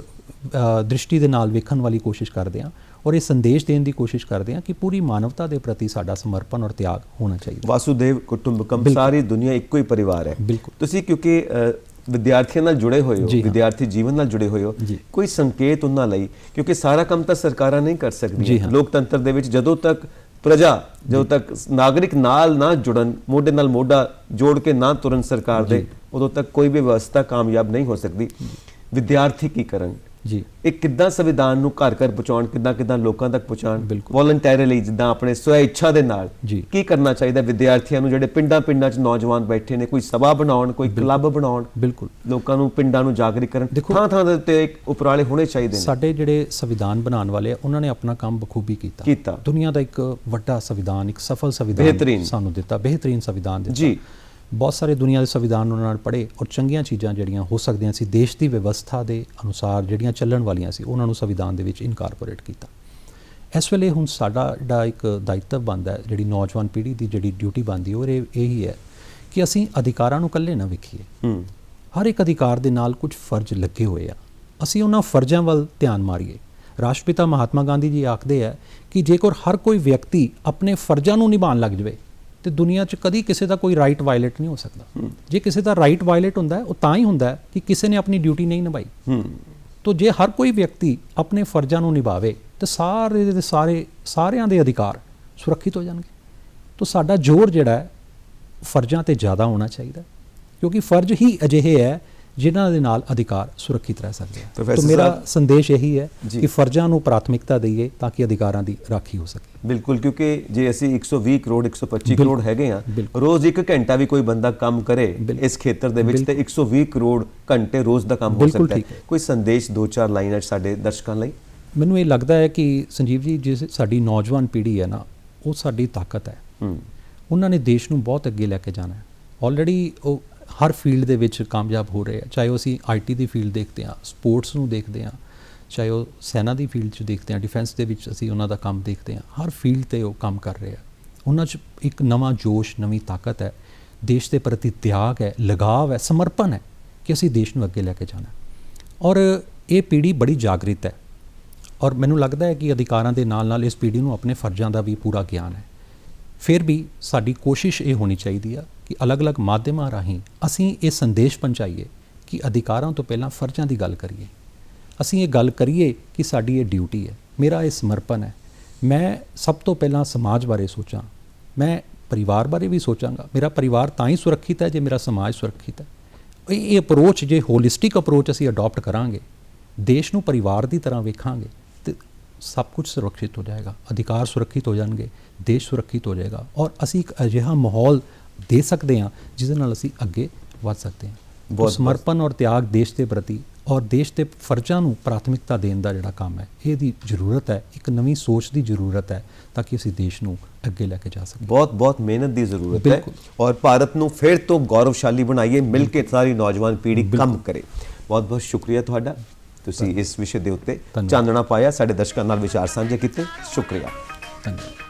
B: ਦ੍ਰਿਸ਼ਟੀ ਦੇ ਨਾਲ ਵੇਖਣ ਵਾਲੀ ਕੋਸ਼ਿਸ਼ ਕਰਦੇ ਹਾਂ ਔਰ ਇਹ ਸੰਦੇਸ਼ ਦੇਣ ਦੀ ਕੋਸ਼ਿਸ਼ ਕਰਦੇ ਹਾਂ ਕਿ ਪੂਰੀ ਮਾਨਵਤਾ ਦੇ ਪ੍ਰਤੀ ਸਾਡਾ ਸਮਰਪਣ ਔਰ ਤਿਆਗ ਹੋਣਾ ਚਾਹੀਦਾ।
A: ਵਾਸੁਦੇਵ ਕੁਟੁੰਬਕਮ, ਸਾਰੀ ਦੁਨੀਆ ਇੱਕੋ ਹੀ ਪਰਿਵਾਰ ਹੈ। ਤੁਸੀਂ ਕਿਉਂਕਿ ਵਿਦਿਆਰਥੀਆਂ ਨਾਲ ਜੁੜੇ ਹੋਏ ਹੋ, ਵਿਦਿਆਰਥੀ ਜੀਵਨ ਨਾਲ ਜੁੜੇ ਹੋਏ ਹੋ, ਕੋਈ ਸੰਕੇਤ ਉਹਨਾਂ ਲਈ, ਕਿਉਂਕਿ ਸਾਰਾ ਕੰਮ ਤਾਂ ਸਰਕਾਰਾਂ ਨਹੀਂ ਕਰ ਸਕਦੀਆਂ। ਲੋਕਤੰਤਰ ਦੇ ਵਿੱਚ ਜਦੋਂ ਤੱਕ ਪ੍ਰਜਾ, ਜਦੋਂ ਤੱਕ ਨਾਗਰਿਕ ਨਾਲ ਨਾ ਜੁੜਨ, ਮੋਢੇ ਨਾਲ ਮੋਢਾ ਜੋੜ ਕੇ ਨਾ ਤੁਰਨ ਸਰਕਾਰ ਦੇ, ਉਦੋਂ ਤੱਕ ਕੋਈ ਵੀ ਵਿਵਸਥਾ ਕਾਮਯਾਬ ਨਹੀਂ ਹੋ ਸਕਦੀ। ਵਿਦਿਆਰਥੀ ਕੀ ਕਰਨ ਜੀ, ਇਹ ਕਿੱਦਾਂ ਸੰਵਿਧਾਨ ਨੂੰ ਘਰ ਘਰ ਪਹੁੰਚਾਉਣ, ਕਿੱਦਾਂ ਲੋਕਾਂ ਤੱਕ ਪਹੁੰਚਾਉਣ, ਵੋਲੰਟੈਰੀਲੀ, ਜਿੱਦਾਂ ਆਪਣੇ ਸਵੈ ਇੱਛਾ ਦੇ ਨਾਲ ਕੀ ਕਰਨਾ ਚਾਹੀਦਾ ਵਿਦਿਆਰਥੀਆਂ ਨੂੰ, ਜਿਹੜੇ ਪਿੰਡਾਂ 'ਚ ਨੌਜਵਾਨ ਬੈਠੇ ਨੇ, ਕੋਈ ਸਭਾ ਬਣਾਉਣ, ਕੋਈ ਕਲੱਬ ਬਣਾਉਣ, ਲੋਕਾਂ ਨੂੰ, ਪਿੰਡਾਂ ਨੂੰ ਜਾਗਰਿਤ ਕਰਨ, ਥਾਂ ਦੇ ਉੱਤੇ ਉਪਰਾਲੇ ਹੋਣੇ ਚਾਹੀਦੇ ਨੇ।
B: ਸਾਡੇ ਜਿਹੜੇ ਸੰਵਿਧਾਨ ਬਣਾਉਣ ਵਾਲੇ ਆ ਉਹਨਾਂ ਨੇ ਆਪਣਾ ਕੰਮ ਬਖੂਬੀ ਕੀਤਾ। ਦੁਨੀਆ ਦਾ ਇੱਕ ਵੱਡਾ ਸੰਵਿਧਾਨ, ਇੱਕ ਸਫਲ ਸੰਵਿਧਾਨ ਸਾਨੂੰ ਦਿੱਤਾ, ਬਿਹਤਰੀਨ ਸੰਵਿਧਾਨ ਦਿੱਤਾ ਜੀ। ਬਹੁਤ ਸਾਰੇ ਦੁਨੀਆ ਦੇ ਸੰਵਿਧਾਨ ਉਹਨਾਂ ਨਾਲ ਪੜ੍ਹੇ ਔਰ ਚੰਗੀਆਂ ਚੀਜ਼ਾਂ ਜਿਹੜੀਆਂ ਹੋ ਸਕਦੀਆਂ ਸੀ ਦੇਸ਼ ਦੀ ਵਿਵਸਥਾ ਦੇ ਅਨੁਸਾਰ ਜਿਹੜੀਆਂ ਚੱਲਣ ਵਾਲੀਆਂ ਸੀ ਉਹਨਾਂ ਨੂੰ ਸੰਵਿਧਾਨ ਦੇ ਵਿੱਚ ਇਨਕਾਰਪੋਰੇਟ ਕੀਤਾ। ਇਸ ਵੇਲੇ ਹੁਣ ਸਾਡਾ ਜਿਹੜਾ ਇੱਕ ਦਾਇਤਵ ਬਣਦਾ ਹੈ, ਜਿਹੜੀ ਨੌਜਵਾਨ ਪੀੜ੍ਹੀ ਦੀ ਜਿਹੜੀ ਡਿਊਟੀ ਬਣਦੀ ਉਹ ਇਹੀ ਹੈ ਕਿ ਅਸੀਂ ਅਧਿਕਾਰਾਂ ਨੂੰ ਇਕੱਲੇ ਨਾ ਵੇਖੀਏ। ਹਰ ਇੱਕ ਅਧਿਕਾਰ ਦੇ ਨਾਲ ਕੁਝ ਫਰਜ਼ ਲੱਗੇ ਹੋਏ ਆ, ਅਸੀਂ ਉਹਨਾਂ ਫਰਜ਼ਾਂ ਵੱਲ ਧਿਆਨ ਮਾਰੀਏ। ਰਾਸ਼ਟਰਪਿਤਾ ਮਹਾਤਮਾ ਗਾਂਧੀ ਜੀ ਆਖਦੇ ਆ ਕਿ ਜੇਕਰ ਹਰ ਕੋਈ ਵਿਅਕਤੀ ਆਪਣੇ ਫਰਜ਼ਾਂ ਨੂੰ ਨਿਭਾਉਣ ਲੱਗ ਜਾਵੇ ਤੇ ਦੁਨੀਆ 'ਚ ਕਦੀ ਕਿਸੇ ਦਾ ਕੋਈ ਰਾਈਟ ਵਾਇਲੇਟ ਨਹੀਂ ਹੋ ਸਕਦਾ। ਜੇ ਕਿਸੇ ਦਾ ਰਾਈਟ ਵਾਇਲੇਟ ਹੁੰਦਾ ਉਹ ਤਾਂ ਹੀ ਹੁੰਦਾ ਕਿ ਕਿਸੇ ਨੇ ਆਪਣੀ ਡਿਊਟੀ ਨਹੀਂ ਨਿਭਾਈ। ਤੋ ਜੇ ਹਰ ਕੋਈ ਵਿਅਕਤੀ ਆਪਣੇ ਫਰਜ਼ਾਂ ਨੂੰ ਨਿਭਾਵੇ ਤੇ ਸਾਰਿਆਂ ਦੇ ਅਧਿਕਾਰ ਸੁਰੱਖਿਅਤ ਹੋ ਜਾਣਗੇ। ਤੋ ਸਾਡਾ ਜ਼ੋਰ ਜਿਹੜਾ ਹੈ ਫਰਜ਼ਾਂ ਤੇ ਜ਼ਿਆਦਾ ਹੋਣਾ ਚਾਹੀਦਾ, ਕਿਉਂਕਿ ਫਰਜ਼ ਹੀ ਅਜਿਹੇ ਹੈ ਜਿਨ੍ਹਾਂ ਦੇ ਨਾਲ ਅਧਿਕਾਰ ਸੁਰੱਖਿਅਤ ਰਹਿ ਸਕਦੇ ਆ। ਤਾਂ ਮੇਰਾ ਸੰਦੇਸ਼ ਇਹੀ ਹੈ ਕਿ ਫਰਜ਼ਾਂ ਨੂੰ ਪ੍ਰਾਥਮਿਕਤਾ ਦਈਏ ਤਾਂ ਕਿ ਅਧਿਕਾਰਾਂ ਦੀ ਰਾਖੀ ਹੋ ਸਕੇ।
A: ਬਿਲਕੁਲ, ਕਿਉਂਕਿ ਜੇ ਅਸੀਂ 120 ਕਰੋੜ 125 ਕਰੋੜ ਹੈਗੇ ਆ, ਰੋਜ਼ 1 ਘੰਟਾ ਵੀ ਕੋਈ ਬੰਦਾ ਕੰਮ ਕਰੇ ਇਸ ਖੇਤਰ ਦੇ ਵਿੱਚ ਤੇ 120 ਕਰੋੜ ਘੰਟੇ ਰੋਜ਼ ਦਾ ਕੰਮ ਹੋ ਸਕਦਾ ਹੈ। ਕੋਈ ਸੰਦੇਸ਼ 2-4 ਲਾਈਨਾਂ ਸਾਡੇ ਦਰਸ਼ਕਾਂ ਲਈ?
B: ਮੈਨੂੰ ਇਹ ਲੱਗਦਾ ਹੈ ਕਿ ਸੰਜੀਵ ਜੀ, ਜੇ ਸਾਡੀ ਨੌਜਵਾਨ ਪੀੜ੍ਹੀ ਹੈ ਨਾ, ਉਹ ਸਾਡੀ ਤਾਕਤ ਹੈ। ਉਹਨਾਂ ਨੇ ਦੇਸ਼ ਨੂੰ ਬਹੁਤ ਅੱਗੇ ਲੈ ਕੇ ਜਾਣਾ ਹੈ। ਆਲਰੇਡੀ ਉਹ ਹਰ ਫੀਲਡ ਦੇ ਵਿੱਚ ਕਾਮਯਾਬ ਹੋ ਰਹੇ ਆ, ਚਾਹੇ ਉਹ ਅਸੀਂ IT ਦੀ ਫੀਲਡ ਦੇਖਦੇ ਹਾਂ, ਸਪੋਰਟਸ ਨੂੰ ਦੇਖਦੇ ਹਾਂ, ਚਾਹੇ ਉਹ ਸੈਨਾ ਦੀ ਫੀਲਡ 'ਚ ਦੇਖਦੇ ਹਾਂ, ਡਿਫੈਂਸ ਦੇ ਵਿੱਚ ਅਸੀਂ ਉਹਨਾਂ ਦਾ ਕੰਮ ਦੇਖਦੇ ਹਾਂ। ਹਰ ਫੀਲਡ 'ਤੇ ਉਹ ਕੰਮ ਕਰ ਰਹੇ ਆ। ਉਹਨਾਂ 'ਚ ਇੱਕ ਨਵਾਂ ਜੋਸ਼, ਨਵੀਂ ਤਾਕਤ ਹੈ, ਦੇਸ਼ ਦੇ ਪ੍ਰਤੀ ਤਿਆਗ ਹੈ, ਲਗਾਵ ਹੈ, ਸਮਰਪਣ ਹੈ ਕਿ ਅਸੀਂ ਦੇਸ਼ ਨੂੰ ਅੱਗੇ ਲੈ ਕੇ ਜਾਣਾ। ਔਰ ਇਹ ਪੀੜ੍ਹੀ ਬੜੀ ਜਾਗਰਿਤ ਹੈ ਔਰ ਮੈਨੂੰ ਲੱਗਦਾ ਹੈ ਕਿ ਅਧਿਕਾਰਾਂ ਦੇ ਨਾਲ ਨਾਲ ਇਸ ਪੀੜ੍ਹੀ ਨੂੰ ਆਪਣੇ ਫਰਜ਼ਾਂ ਦਾ ਵੀ ਪੂਰਾ ਗਿਆਨ ਹੈ। ਫਿਰ ਵੀ ਸਾਡੀ ਕੋਸ਼ਿਸ਼ ਇਹ ਹੋਣੀ ਚਾਹੀਦੀ ਆ ਕਿ ਅਲੱਗ-ਅਲੱਗ ਮਾਧਿਅਮਾਂ ਰਾਹੀਂ ਅਸੀਂ ਇਹ ਸੰਦੇਸ਼ ਪਹੁੰਚਾਈਏ ਕਿ ਅਧਿਕਾਰਾਂ ਤੋਂ ਪਹਿਲਾਂ ਫਰਜ਼ਾਂ ਦੀ ਗੱਲ ਕਰੀਏ। ਅਸੀਂ ਇਹ ਗੱਲ ਕਰੀਏ ਕਿ ਸਾਡੀ ਇਹ ਡਿਊਟੀ ਹੈ, ਮੇਰਾ ਇਹ ਸਮਰਪਣ ਹੈ। ਮੈਂ ਸਭ ਤੋਂ ਪਹਿਲਾਂ ਸਮਾਜ ਬਾਰੇ ਸੋਚਾਂ, ਮੈਂ ਪਰਿਵਾਰ ਬਾਰੇ ਵੀ ਸੋਚਾਂਗਾ। ਮੇਰਾ ਪਰਿਵਾਰ ਤਾਂ ਹੀ ਸੁਰੱਖਿਅਤ ਹੈ ਜੇ ਮੇਰਾ ਸਮਾਜ ਸੁਰੱਖਿਅਤ ਹੈ। ਇਹ ਅਪਰੋਚ, ਜੇ ਹੋਲਿਸਟਿਕ ਅਪਰੋਚ ਅਸੀਂ ਅਡਾਪਟ ਕਰਾਂਗੇ, ਦੇਸ਼ ਨੂੰ ਪਰਿਵਾਰ ਦੀ ਤਰ੍ਹਾਂ ਵੇਖਾਂਗੇ ਤੇ ਸਭ ਕੁਝ ਸੁਰੱਖਿਅਤ ਹੋ ਜਾਏਗਾ, ਅਧਿਕਾਰ ਸੁਰੱਖਿਅਤ ਹੋ ਜਾਣਗੇ, ਦੇਸ਼ ਸੁਰੱਖਿਅਤ ਹੋ ਜਾਏਗਾ ਔਰ ਅਸੀਂ ਇੱਕ ਅਜਿਹਾ ਮਾਹੌਲ ਦੇ ਸਕਦੇ ਹਾਂ ਜਿਸ ਨਾਲ ਅਸੀਂ ਅੱਗੇ ਵੱਧ ਸਕਦੇ ਹਾਂ। ਸਮਰਪਣ ਔਰ ਤਿਆਗ ਦੇਸ਼ ਦੇ ਪ੍ਰਤੀ ਔਰ ਦੇਸ਼ ਦੇ ਫਰਜ਼ਾਂ ਨੂੰ ਪ੍ਰਾਥਮਿਕਤਾ ਦੇਣ ਦਾ ਜਿਹੜਾ ਕੰਮ ਹੈ, ਇਹਦੀ ਜ਼ਰੂਰਤ ਹੈ। ਇੱਕ ਨਵੀਂ ਸੋਚ ਦੀ ਜ਼ਰੂਰਤ ਹੈ ਤਾਂ ਕਿ ਅਸੀਂ ਦੇਸ਼ ਨੂੰ ਅੱਗੇ ਲੈ ਕੇ ਜਾ ਸਕੀਏ।
A: ਬਹੁਤ ਮਿਹਨਤ ਦੀ ਜ਼ਰੂਰਤ ਹੈ ਔਰ ਭਾਰਤ ਨੂੰ ਫਿਰ ਤੋਂ ਗੌਰਵਸ਼ਾਲੀ ਬਣਾਈਏ, ਮਿਲ ਕੇ ਸਾਰੀ ਨੌਜਵਾਨ ਪੀੜ੍ਹੀ ਕੰਮ ਕਰੇ। ਬਹੁਤ ਸ਼ੁਕਰੀਆ ਤੁਹਾਡਾ, ਤੁਸੀਂ ਇਸ ਵਿਸ਼ੇ ਦੇ ਉੱਤੇ ਚਾਨਣਾ ਪਾਇਆ, ਸਾਡੇ ਦਰਸ਼ਕਾਂ ਨਾਲ ਵਿਚਾਰ ਸਾਂਝੇ ਕੀਤੇ। ਸ਼ੁਕਰੀਆ।
B: ਧੰਨਵਾਦ।